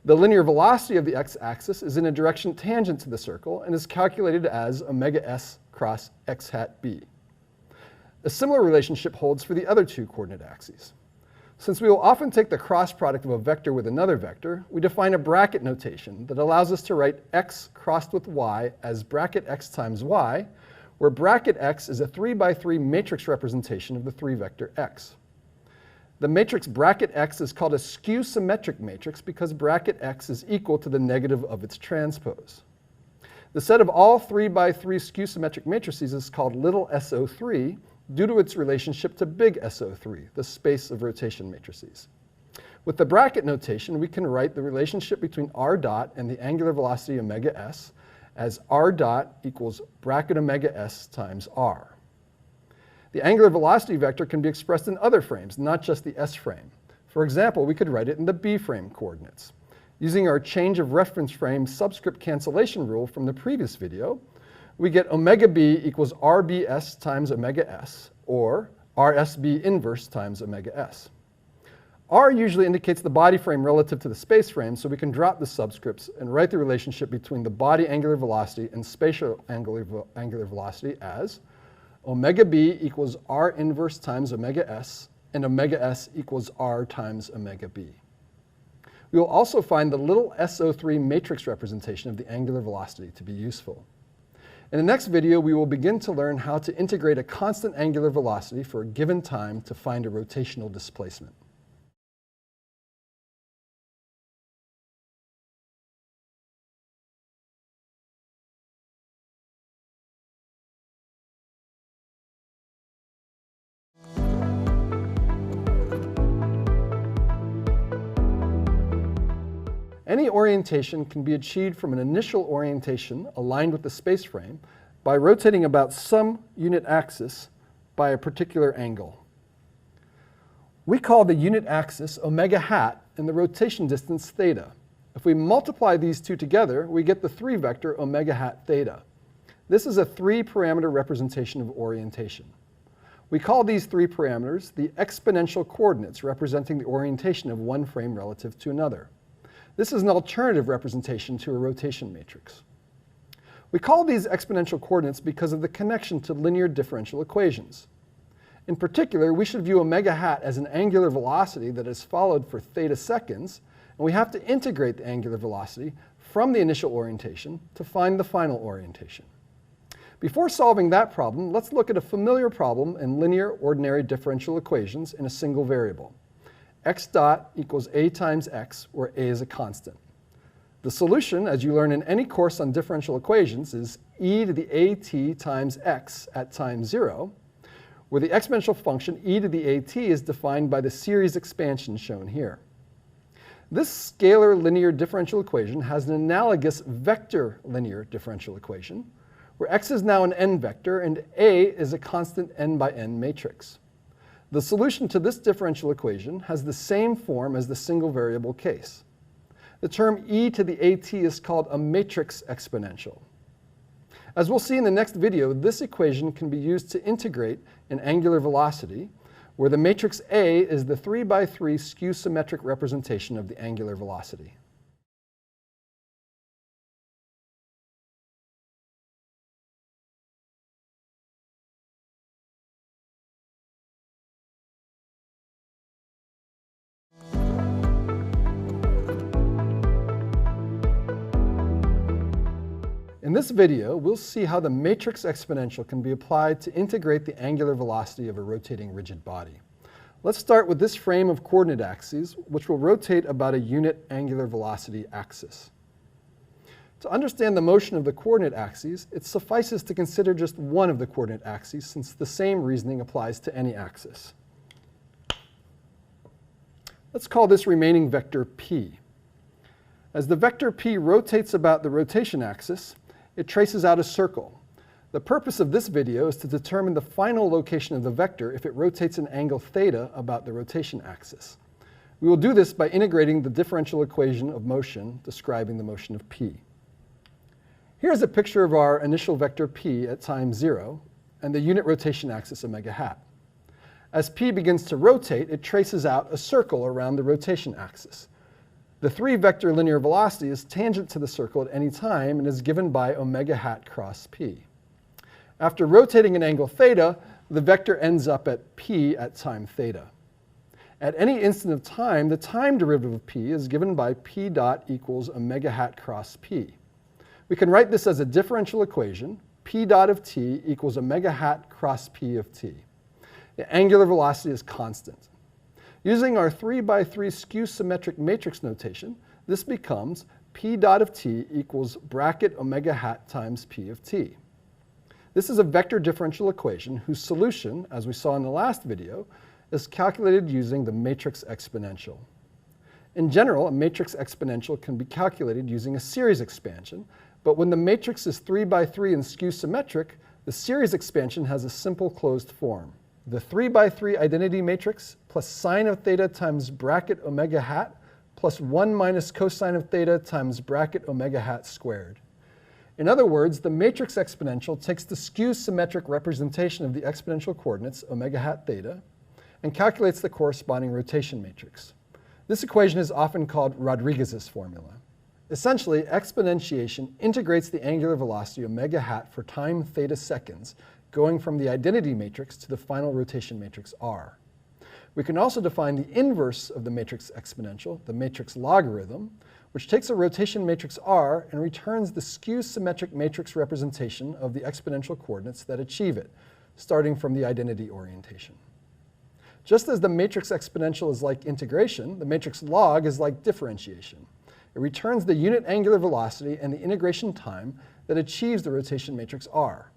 The linear velocity of the x-axis is in a direction tangent to the circle and is calculated as omega s cross x hat b. A similar relationship holds for the other two coordinate axes. Since we will often take the cross product of a vector with another vector, we define a bracket notation that allows us to write x crossed with y as bracket x times y, where bracket x is a 3x3 matrix representation of the 3-vector x. The matrix bracket x is called a skew-symmetric matrix because bracket x is equal to the negative of its transpose. The set of all 3x3 skew-symmetric matrices is called little SO3 due to its relationship to big SO3, the space of rotation matrices. With the bracket notation, we can write the relationship between r dot and the angular velocity omega s as r dot equals bracket omega s times r. The angular velocity vector can be expressed in other frames, not just the S frame. For example, we could write it in the B frame coordinates. Using our change of reference frame subscript cancellation rule from the previous video, we get omega b equals rbs times omega s, or rsb inverse times omega s. R usually indicates the body frame relative to the space frame, so we can drop the subscripts and write the relationship between the body angular velocity and spatial angular velocity as omega b equals r inverse times omega s, and omega s equals r times omega b. We will also find the little SO3 matrix representation of the angular velocity to be useful. In the next video, we will begin to learn how to integrate a constant angular velocity for a given time to find a rotational displacement. Any orientation can be achieved from an initial orientation aligned with the space frame by rotating about some unit axis by a particular angle. We call the unit axis omega hat and the rotation distance theta. If we multiply these two together, we get the 3-vector omega hat theta. This is a 3-parameter representation of orientation. We call these 3 parameters the exponential coordinates representing the orientation of one frame relative to another. This is an alternative representation to a rotation matrix. We call these exponential coordinates because of the connection to linear differential equations. In particular, we should view omega hat as an angular velocity that is followed for theta seconds, and we have to integrate the angular velocity from the initial orientation to find the final orientation. Before solving that problem, let's look at a familiar problem in linear ordinary differential equations in a single variable. X dot equals a times x, where a is a constant. The solution, as you learn in any course on differential equations, is e to the at times x at time 0, where the exponential function e to the at is defined by the series expansion shown here. This scalar linear differential equation has an analogous vector linear differential equation, where x is now an n vector and a is a constant n by n matrix. The solution to this differential equation has the same form as the single variable case. The term e to the at is called a matrix exponential. As we'll see in the next video, this equation can be used to integrate an angular velocity, where the matrix A is the 3x3 skew-symmetric representation of the angular velocity. In this video, we'll see how the matrix exponential can be applied to integrate the angular velocity of a rotating rigid body. Let's start with this frame of coordinate axes, which will rotate about a unit angular velocity axis. To understand the motion of the coordinate axes, it suffices to consider just one of the coordinate axes, since the same reasoning applies to any axis. Let's call this remaining vector p. As the vector p rotates about the rotation axis, it traces out a circle. The purpose of this video is to determine the final location of the vector if it rotates an angle theta about the rotation axis. We will do this by integrating the differential equation of motion describing the motion of p. Here's a picture of our initial vector p at time 0 and the unit rotation axis omega hat. As p begins to rotate, it traces out a circle around the rotation axis. The 3-vector linear velocity is tangent to the circle at any time and is given by omega hat cross p. After rotating an angle theta, the vector ends up at p at time theta. At any instant of time, the time derivative of p is given by p dot equals omega hat cross p. We can write this as a differential equation, p dot of t equals omega hat cross p of t. The angular velocity is constant. Using our 3x3 skew symmetric matrix notation, this becomes p dot of t equals bracket omega hat times p of t. This is a vector differential equation whose solution, as we saw in the last video, is calculated using the matrix exponential. In general, a matrix exponential can be calculated using a series expansion, but when the matrix is 3x3 and skew symmetric, the series expansion has a simple closed form. The 3x3 identity matrix plus sine of theta times bracket omega hat plus 1 minus cosine of theta times bracket omega hat squared. In other words, the matrix exponential takes the skew symmetric representation of the exponential coordinates omega hat theta and calculates the corresponding rotation matrix. This equation is often called Rodriguez's formula. Essentially, exponentiation integrates the angular velocity omega hat for time theta seconds, going from the identity matrix to the final rotation matrix R. We can also define the inverse of the matrix exponential, the matrix logarithm, which takes a rotation matrix R and returns the skew symmetric matrix representation of the exponential coordinates that achieve it, starting from the identity orientation. Just as the matrix exponential is like integration, the matrix log is like differentiation. It returns the unit angular velocity and the integration time that achieves the rotation matrix R.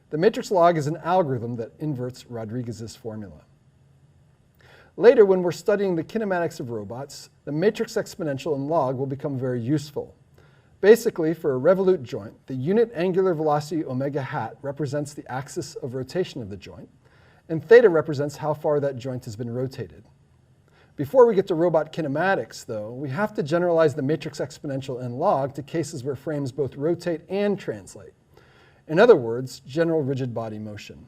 The matrix log is an algorithm that inverts Rodriguez's formula. Later, when we're studying the kinematics of robots, the matrix exponential and log will become very useful. Basically, for a revolute joint, the unit angular velocity omega hat represents the axis of rotation of the joint, and theta represents how far that joint has been rotated. Before we get to robot kinematics, though, we have to generalize the matrix exponential and log to cases where frames both rotate and translate. In other words, general rigid body motion.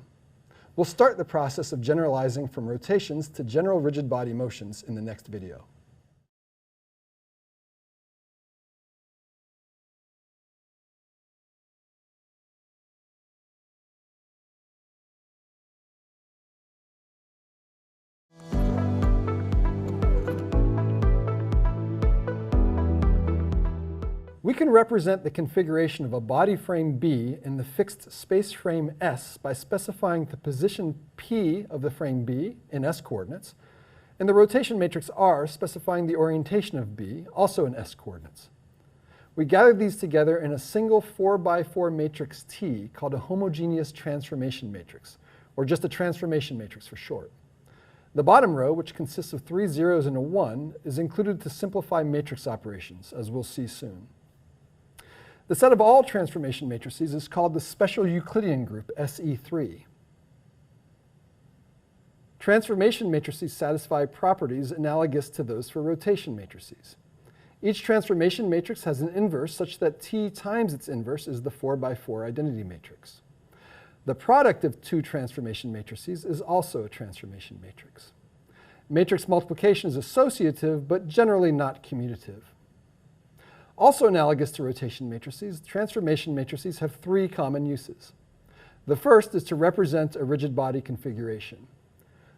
We'll start the process of generalizing from rotations to general rigid body motions in the next video. We can represent the configuration of a body frame B in the fixed space frame S by specifying the position P of the frame B in S coordinates, and the rotation matrix R specifying the orientation of B, also in S coordinates. We gathered these together in a single 4x4 matrix T called a homogeneous transformation matrix, or just a transformation matrix for short. The bottom row, which consists of 3 zeros and a 1, is included to simplify matrix operations, as we'll see soon. The set of all transformation matrices is called the special Euclidean group, SE3. Transformation matrices satisfy properties analogous to those for rotation matrices. Each transformation matrix has an inverse such that T times its inverse is the 4x4 identity matrix. The product of two transformation matrices is also a transformation matrix. Matrix multiplication is associative, but generally not commutative. Also analogous to rotation matrices, transformation matrices have 3 common uses. The first is to represent a rigid body configuration.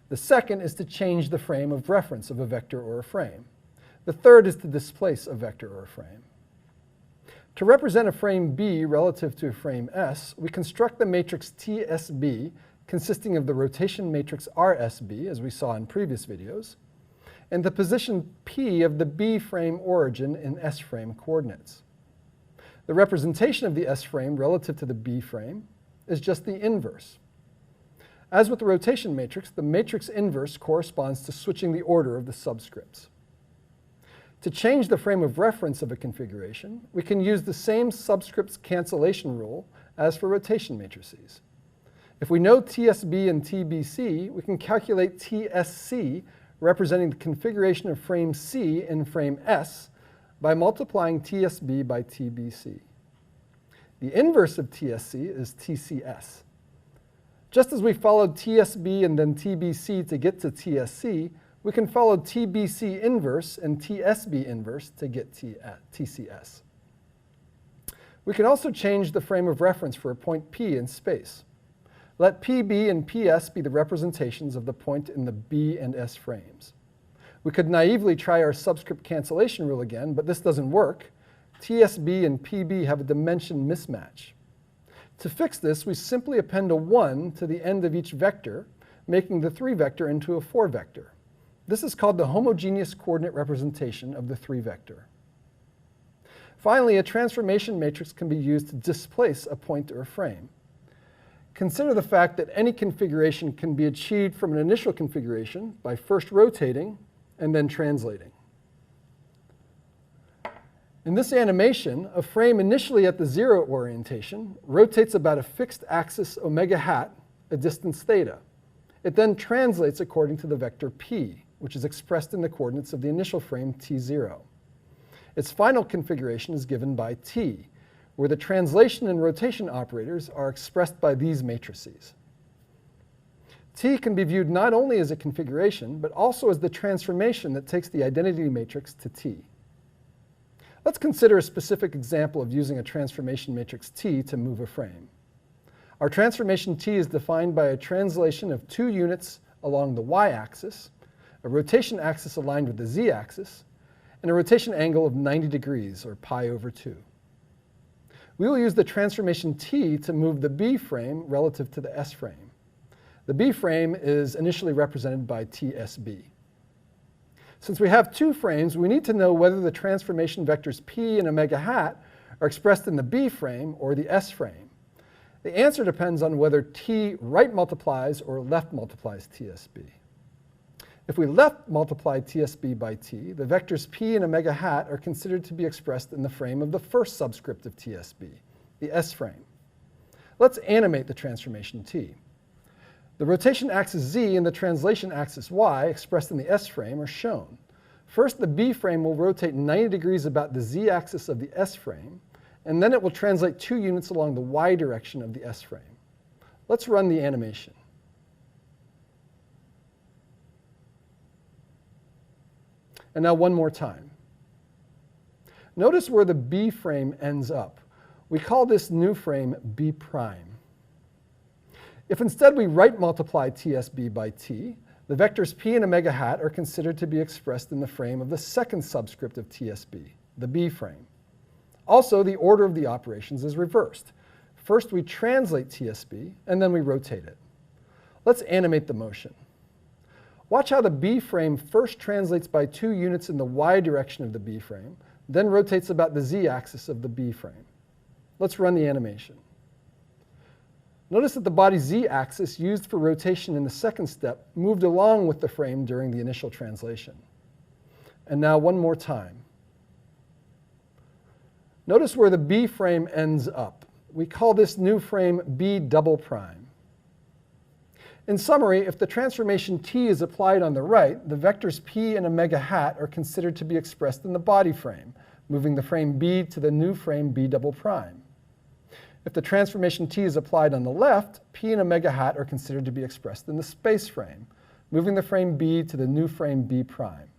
The second is to change the frame of reference of a vector or a frame. The third is to displace a vector or a frame. To represent a frame B relative to a frame S, we construct the matrix TSB consisting of the rotation matrix RSB, as we saw in previous videos, and the position P of the B frame origin in S frame coordinates. The representation of the S frame relative to the B frame is just the inverse. As with the rotation matrix, the matrix inverse corresponds to switching the order of the subscripts. To change the frame of reference of a configuration, we can use the same subscripts cancellation rule as for rotation matrices. If we know TSB and TBC, we can calculate TSC, representing the configuration of frame C in frame S, by multiplying TSB by TBC. The inverse of TSC is TCS. Just as we followed TSB and then TBC to get to TSC, we can follow TBC inverse and TSB inverse to get TCS. We can also change the frame of reference for a point P in space. Let PB and PS be the representations of the point in the B and S frames. We could naively try our subscript cancellation rule again, but this doesn't work. TSB and PB have a dimension mismatch. To fix this, we simply append a 1 to the end of each vector, making the 3 vector into a 4 vector. This is called the homogeneous coordinate representation of the 3 vector. Finally, a transformation matrix can be used to displace a point or a frame. Consider the fact that any configuration can be achieved from an initial configuration by first rotating and then translating. In this animation, a frame initially at the 0 orientation rotates about a fixed axis omega hat, a distance theta. It then translates according to the vector p, which is expressed in the coordinates of the initial frame t0. Its final configuration is given by t, where the translation and rotation operators are expressed by these matrices. T can be viewed not only as a configuration, but also as the transformation that takes the identity matrix to T. Let's consider a specific example of using a transformation matrix T to move a frame. Our transformation T is defined by a translation of 2 units along the y-axis, a rotation axis aligned with the z-axis, and a rotation angle of 90 degrees, or pi over 2. We will use the transformation T to move the B frame relative to the S frame. The B frame is initially represented by TSB. Since we have 2 frames, we need to know whether the transformation vectors P and omega hat are expressed in the B frame or the S frame. The answer depends on whether T right multiplies or left multiplies TSB. If we left multiply TSB by T, the vectors P and omega hat are considered to be expressed in the frame of the first subscript of TSB, the S frame. Let's animate the transformation T. The rotation axis Z and the translation axis Y, expressed in the S frame, are shown. First, the B frame will rotate 90 degrees about the Z axis of the S frame, and then it will translate 2 units along the Y direction of the S frame. Let's run the animation. And now one more time. Notice where the B frame ends up. We call this new frame B prime. If instead we right multiply TSB by T, the vectors P and omega hat are considered to be expressed in the frame of the second subscript of TSB, the B frame. Also, the order of the operations is reversed. First we translate TSB, and then we rotate it. Let's animate the motion. Watch how the B frame first translates by 2 units in the Y direction of the B frame, then rotates about the Z axis of the B frame. Let's run the animation. Notice that the body Z axis used for rotation in the second step moved along with the frame during the initial translation. And now one more time. Notice where the B frame ends up. We call this new frame B double prime. In summary, if the transformation T is applied on the right, the vectors P and omega hat are considered to be expressed in the body frame, moving the frame B to the new frame B double prime. If the transformation T is applied on the left, P and omega hat are considered to be expressed in the space frame, moving the frame B to the new frame B prime.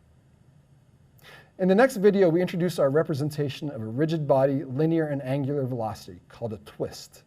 In the next video, we introduce our representation of a rigid body linear and angular velocity called a twist.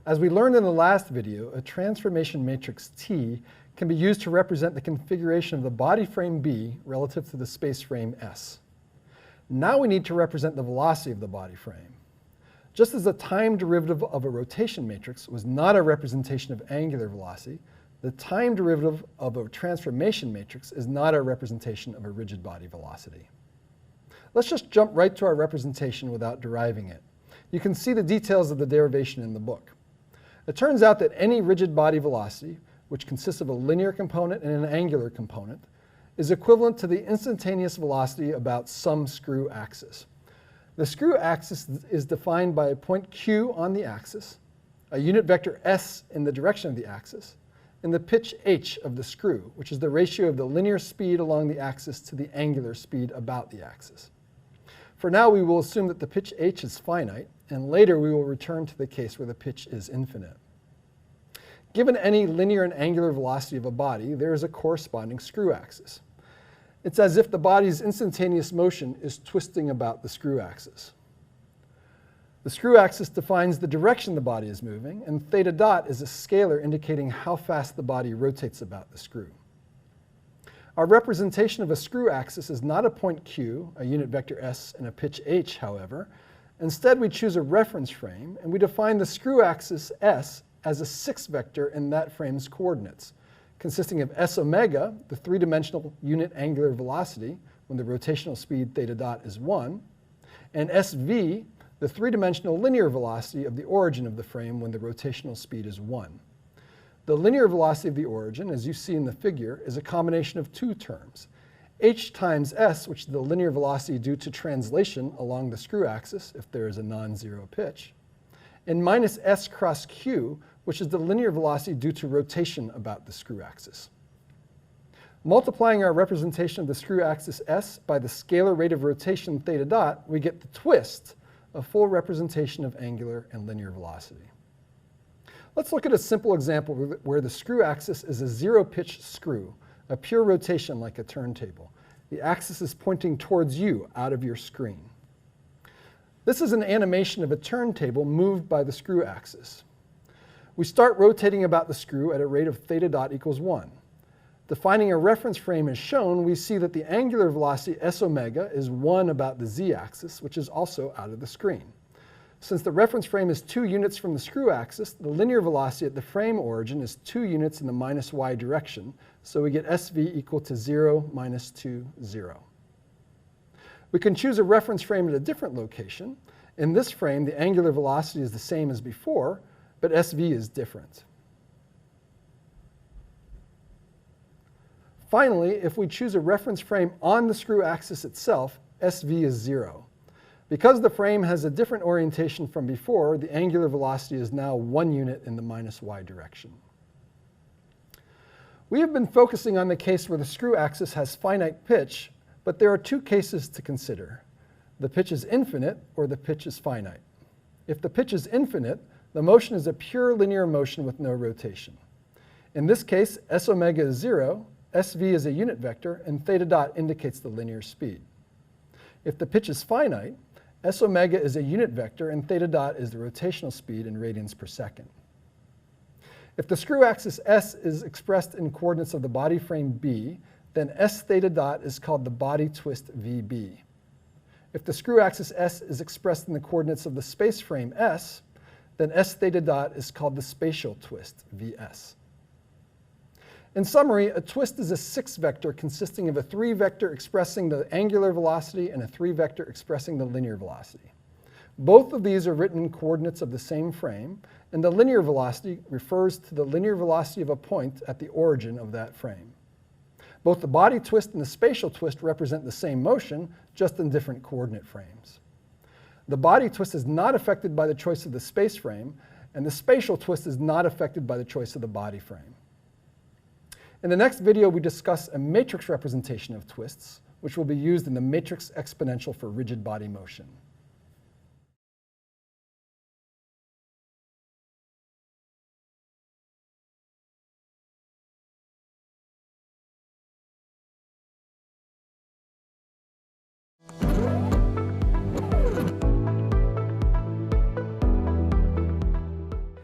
As we learned in the last video, a transformation matrix T can be used to represent the configuration of the body frame B relative to the space frame S. Now we need to represent the velocity of the body frame. Just as the time derivative of a rotation matrix was not a representation of angular velocity, the time derivative of a transformation matrix is not a representation of a rigid body velocity. Let's just jump right to our representation without deriving it. You can see the details of the derivation in the book. It turns out that any rigid body velocity, which consists of a linear component and an angular component, is equivalent to the instantaneous velocity about some screw axis. The screw axis is defined by a point Q on the axis, a unit vector S in the direction of the axis, and the pitch h of the screw, which is the ratio of the linear speed along the axis to the angular speed about the axis. For now, we will assume that the pitch h is finite, and later we will return to the case where the pitch is infinite. Given any linear and angular velocity of a body, there is a corresponding screw axis. It's as if the body's instantaneous motion is twisting about the screw axis. The screw axis defines the direction the body is moving, and theta dot is a scalar indicating how fast the body rotates about the screw. Our representation of a screw axis is not a point Q, a unit vector S, and a pitch h, however. Instead, we choose a reference frame, and we define the screw axis S as a 6 vector in that frame's coordinates, consisting of s omega, the three-dimensional unit angular velocity when the rotational speed theta dot is 1, and sv, the three-dimensional linear velocity of the origin of the frame when the rotational speed is 1. The linear velocity of the origin, as you see in the figure, is a combination of two terms, h times s, which is the linear velocity due to translation along the screw axis if there is a non-zero pitch, and minus s cross q, which is the linear velocity due to rotation about the screw axis. Multiplying our representation of the screw axis s by the scalar rate of rotation theta dot, we get the twist, a full representation of angular and linear velocity. Let's look at a simple example where the screw axis is a zero-pitch screw, a pure rotation like a turntable. The axis is pointing towards you out of your screen. This is an animation of a turntable moved by the screw axis. We start rotating about the screw at a rate of theta dot equals 1. Defining a reference frame as shown, we see that the angular velocity s omega is 1 about the z-axis, which is also out of the screen. Since the reference frame is 2 units from the screw axis, the linear velocity at the frame origin is 2 units in the minus y direction, so we get sv equal to 0 minus 2, 0. We can choose a reference frame at a different location. In this frame, the angular velocity is the same as before, but sv is different. Finally, if we choose a reference frame on the screw axis itself, sv is 0. Because the frame has a different orientation from before, the angular velocity is now 1 unit in the minus y direction. We have been focusing on the case where the screw axis has finite pitch, but there are two cases to consider. The pitch is infinite or the pitch is finite. If the pitch is infinite, the motion is a pure linear motion with no rotation. In this case, s omega is 0, sv is a unit vector, and theta dot indicates the linear speed. If the pitch is finite, s omega is a unit vector, and theta dot is the rotational speed in radians per second. If the screw axis s is expressed in coordinates of the body frame b, then s theta dot is called the body twist vb. If the screw axis s is expressed in the coordinates of the space frame s, then s theta dot is called the spatial twist vs. In summary, a twist is a 6-vector consisting of a 3-vector expressing the angular velocity and a 3-vector expressing the linear velocity. Both of these are written in coordinates of the same frame, and the linear velocity refers to the linear velocity of a point at the origin of that frame. Both the body twist and the spatial twist represent the same motion, just in different coordinate frames. The body twist is not affected by the choice of the space frame, and the spatial twist is not affected by the choice of the body frame. In the next video, we discuss a matrix representation of twists, which will be used in the matrix exponential for rigid body motion.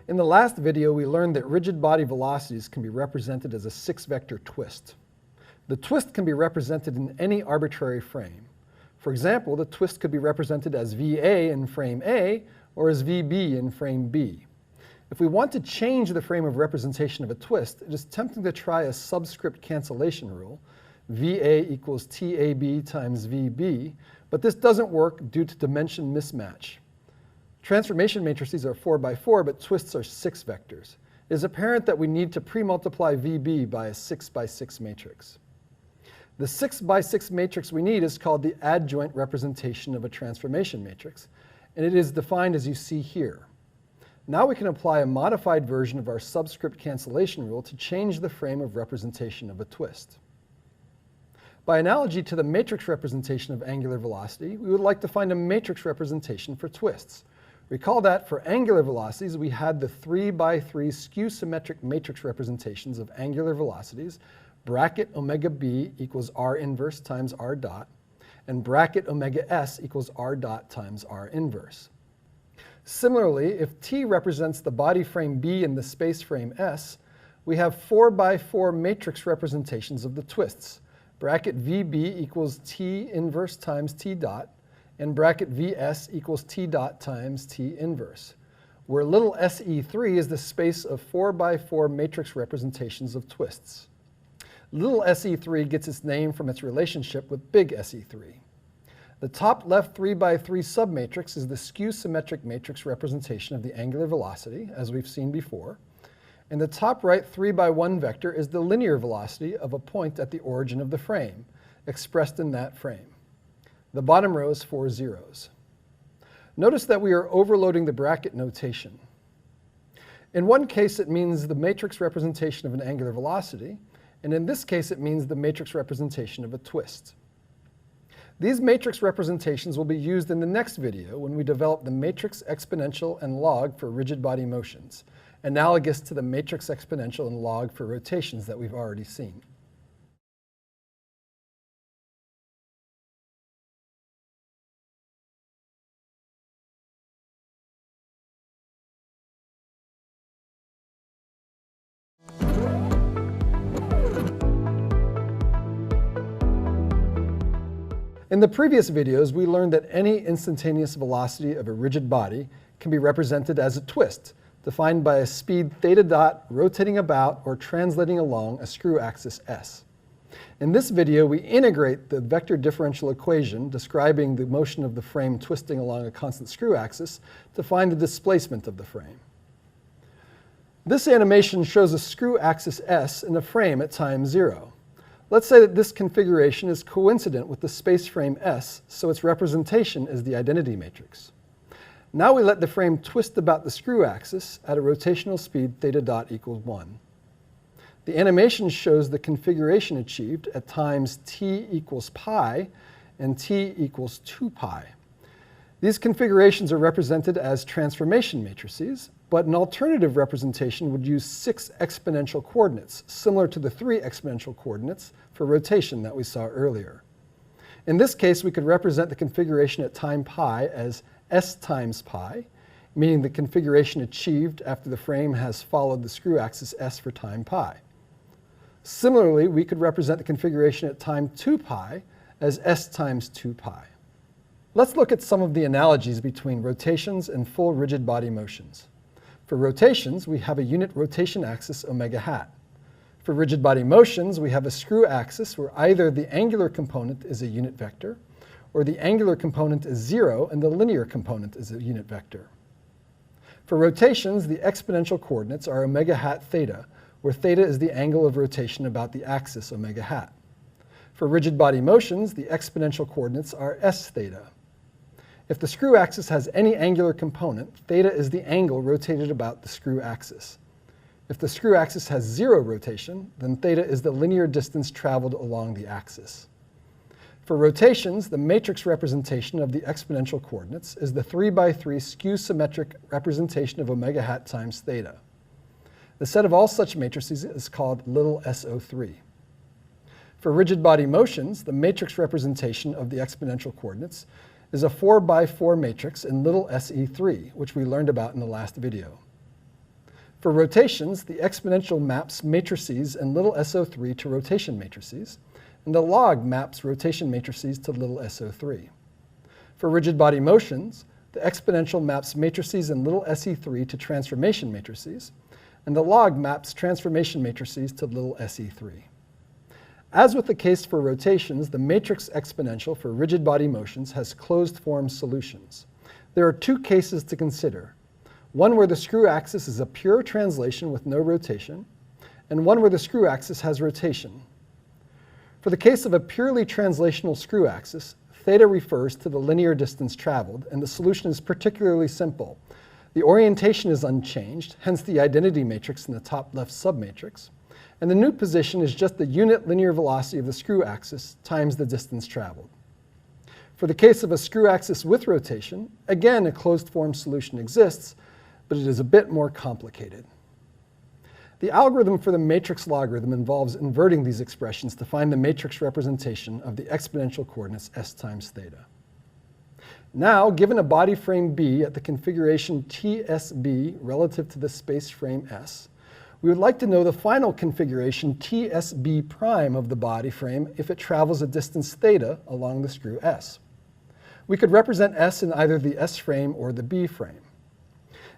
In the last video, we learned that rigid body velocities can be represented as a 6-vector twist. The twist can be represented in any arbitrary frame. For example, the twist could be represented as VA in frame A or as VB in frame B. If we want to change the frame of representation of a twist, it is tempting to try a subscript cancellation rule, VA equals TAB times VB, but this doesn't work due to dimension mismatch. Transformation matrices are 4 by 4, but twists are 6 vectors. It is apparent that we need to pre-multiply VB by a 6 by 6 matrix. The 6 by 6 matrix we need is called the adjoint representation of a transformation matrix, and it is defined as you see here. Now we can apply a modified version of our subscript cancellation rule to change the frame of representation of a twist. By analogy to the matrix representation of angular velocity, we would like to find a matrix representation for twists. Recall that for angular velocities, we had the 3 by 3 skew-symmetric matrix representations of angular velocities, bracket omega b equals r inverse times r dot, and bracket omega s equals r dot times r inverse. Similarly, if T represents the body frame B and the space frame S, we have 4 by 4 matrix representations of the twists. Bracket VB equals T inverse times T dot, and bracket VS equals T dot times T inverse, where little SE3 is the space of 4 by 4 matrix representations of twists. Little SE3 gets its name from its relationship with big SE3. The top left 3 by 3 submatrix is the skew-symmetric matrix representation of the angular velocity, as we've seen before. And the top right 3 by 1 vector is the linear velocity of a point at the origin of the frame, expressed in that frame. The bottom row is 4 zeros. Notice that we are overloading the bracket notation. In one case, it means the matrix representation of an angular velocity, and in this case, it means the matrix representation of a twist. These matrix representations will be used in the next video when we develop the matrix exponential and log for rigid body motions, analogous to the matrix exponential and log for rotations that we've already seen. In the previous videos, we learned that any instantaneous velocity of a rigid body can be represented as a twist, defined by a speed theta dot rotating about or translating along a screw axis S. In this video, we integrate the vector differential equation describing the motion of the frame twisting along a constant screw axis to find the displacement of the frame. This animation shows a screw axis S in a frame at time 0. Let's say that this configuration is coincident with the space frame S, so its representation is the identity matrix. Now we let the frame twist about the screw axis at a rotational speed theta dot equals 1. The animation shows the configuration achieved at times t equals pi and t equals 2 pi. These configurations are represented as transformation matrices, but an alternative representation would use 6 exponential coordinates, similar to the 3 exponential coordinates for rotation that we saw earlier. In this case, we could represent the configuration at time pi as s times pi, meaning the configuration achieved after the frame has followed the screw axis s for time pi. Similarly, we could represent the configuration at time 2 pi as s times 2 pi. Let's look at some of the analogies between rotations and full rigid body motions. For rotations, we have a unit rotation axis omega hat. For rigid body motions, we have a screw axis where either the angular component is a unit vector, or the angular component is 0 and the linear component is a unit vector. For rotations, the exponential coordinates are omega hat theta, where theta is the angle of rotation about the axis omega hat. For rigid body motions, the exponential coordinates are s theta. If the screw axis has any angular component, theta is the angle rotated about the screw axis. If the screw axis has 0 rotation, then theta is the linear distance traveled along the axis. For rotations, the matrix representation of the exponential coordinates is the 3 by 3 skew-symmetric representation of omega hat times theta. The set of all such matrices is called little SO3. For rigid body motions, the matrix representation of the exponential coordinates is a 4 by 4 matrix in little SE3, which we learned about in the last video. For rotations, the exponential maps matrices in little SO3 to rotation matrices, and the log maps rotation matrices to little SO3. For rigid body motions, the exponential maps matrices in little se3 to transformation matrices, and the log maps transformation matrices to little se3. As with the case for rotations, the matrix exponential for rigid body motions has closed-form solutions. There are two cases to consider. One where the screw axis is a pure translation with no rotation, and one where the screw axis has rotation. For the case of a purely translational screw axis, theta refers to the linear distance traveled, and the solution is particularly simple. The orientation is unchanged, hence the identity matrix in the top left submatrix, and the new position is just the unit linear velocity of the screw axis times the distance traveled. For the case of a screw axis with rotation, again a closed-form solution exists, but it is a bit more complicated. The algorithm for the matrix logarithm involves inverting these expressions to find the matrix representation of the exponential coordinates s times theta. Now, given a body frame B at the configuration TSB relative to the space frame S, we would like to know the final configuration TSB prime of the body frame if it travels a distance theta along the screw S. We could represent S in either the S frame or the B frame.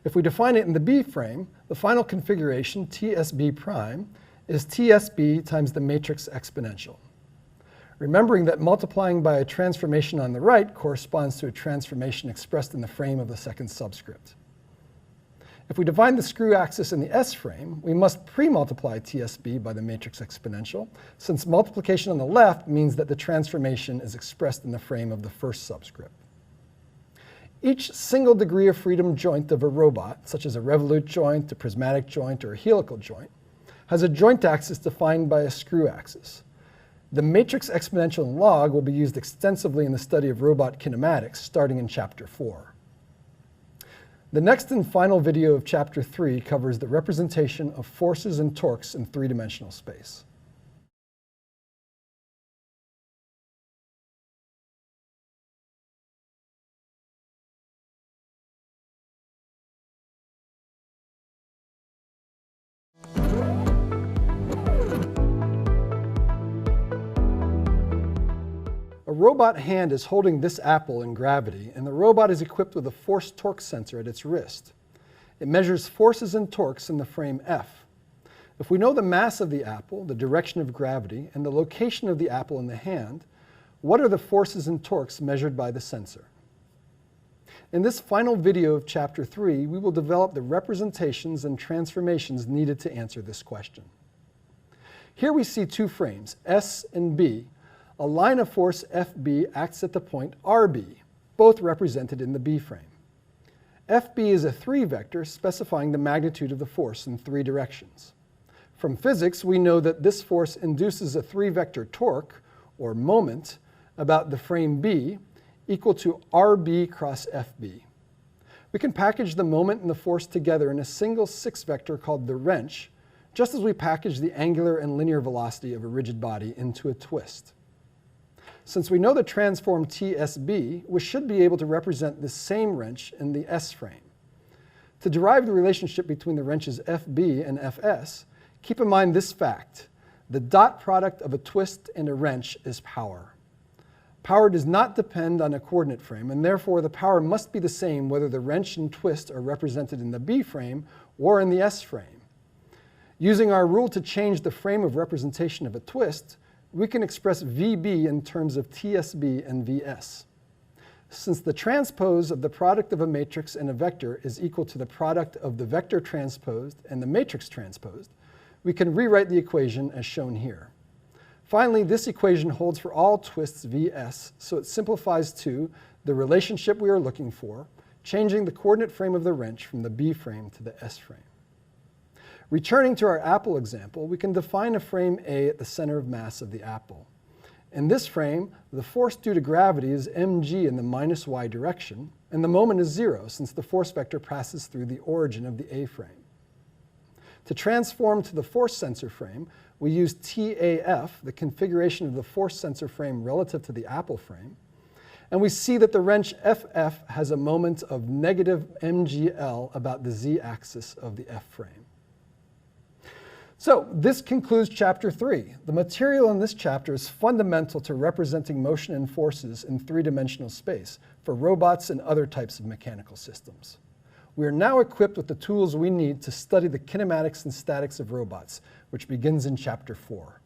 If we define it in the B frame, the final configuration, TSB prime, is TSB times the matrix exponential. Remembering that multiplying by a transformation on the right corresponds to a transformation expressed in the frame of the second subscript. If we define the screw axis in the S frame, we must pre-multiply TSB by the matrix exponential, since multiplication on the left means that the transformation is expressed in the frame of the first subscript. Each single degree of freedom joint of a robot, such as a revolute joint, a prismatic joint, or a helical joint, has a joint axis defined by a screw axis. The matrix exponential and log will be used extensively in the study of robot kinematics, starting in Chapter 4. The next and final video of Chapter 3 covers the representation of forces and torques in three-dimensional space. A robot hand is holding this apple in gravity, and the robot is equipped with a force-torque sensor at its wrist. It measures forces and torques in the frame F. If we know the mass of the apple, the direction of gravity, and the location of the apple in the hand, what are the forces and torques measured by the sensor? In this final video of Chapter 3, we will develop the representations and transformations needed to answer this question. Here we see two frames, S and B. A line of force FB acts at the point RB, both represented in the B frame. FB is a 3-vector specifying the magnitude of the force in 3 directions. From physics, we know that this force induces a 3-vector torque, or moment, about the frame B equal to RB cross FB. We can package the moment and the force together in a single 6-vector called the wrench, just as we package the angular and linear velocity of a rigid body into a twist. Since we know the transform TSB, we should be able to represent the same wrench in the S frame. To derive the relationship between the wrenches FB and FS, keep in mind this fact: the dot product of a twist and a wrench is power. Power does not depend on a coordinate frame, and therefore the power must be the same whether the wrench and twist are represented in the B frame or in the S frame. Using our rule to change the frame of representation of a twist, we can express VB in terms of TSB and VS. Since the transpose of the product of a matrix and a vector is equal to the product of the vector transposed and the matrix transposed, we can rewrite the equation as shown here. Finally, this equation holds for all twists VS, so it simplifies to the relationship we are looking for, changing the coordinate frame of the wrench from the B frame to the S frame. Returning to our apple example, we can define a frame A at the center of mass of the apple. In this frame, the force due to gravity is mg in the minus y direction, and the moment is 0 since the force vector passes through the origin of the A frame. To transform to the force sensor frame, we use TAF, the configuration of the force sensor frame relative to the apple frame, and we see that the wrench FF has a moment of negative mgl about the z-axis of the F frame. So this concludes chapter 3. The material in this chapter is fundamental to representing motion and forces in three-dimensional space for robots and other types of mechanical systems. We are now equipped with the tools we need to study the kinematics and statics of robots, which begins in chapter 4.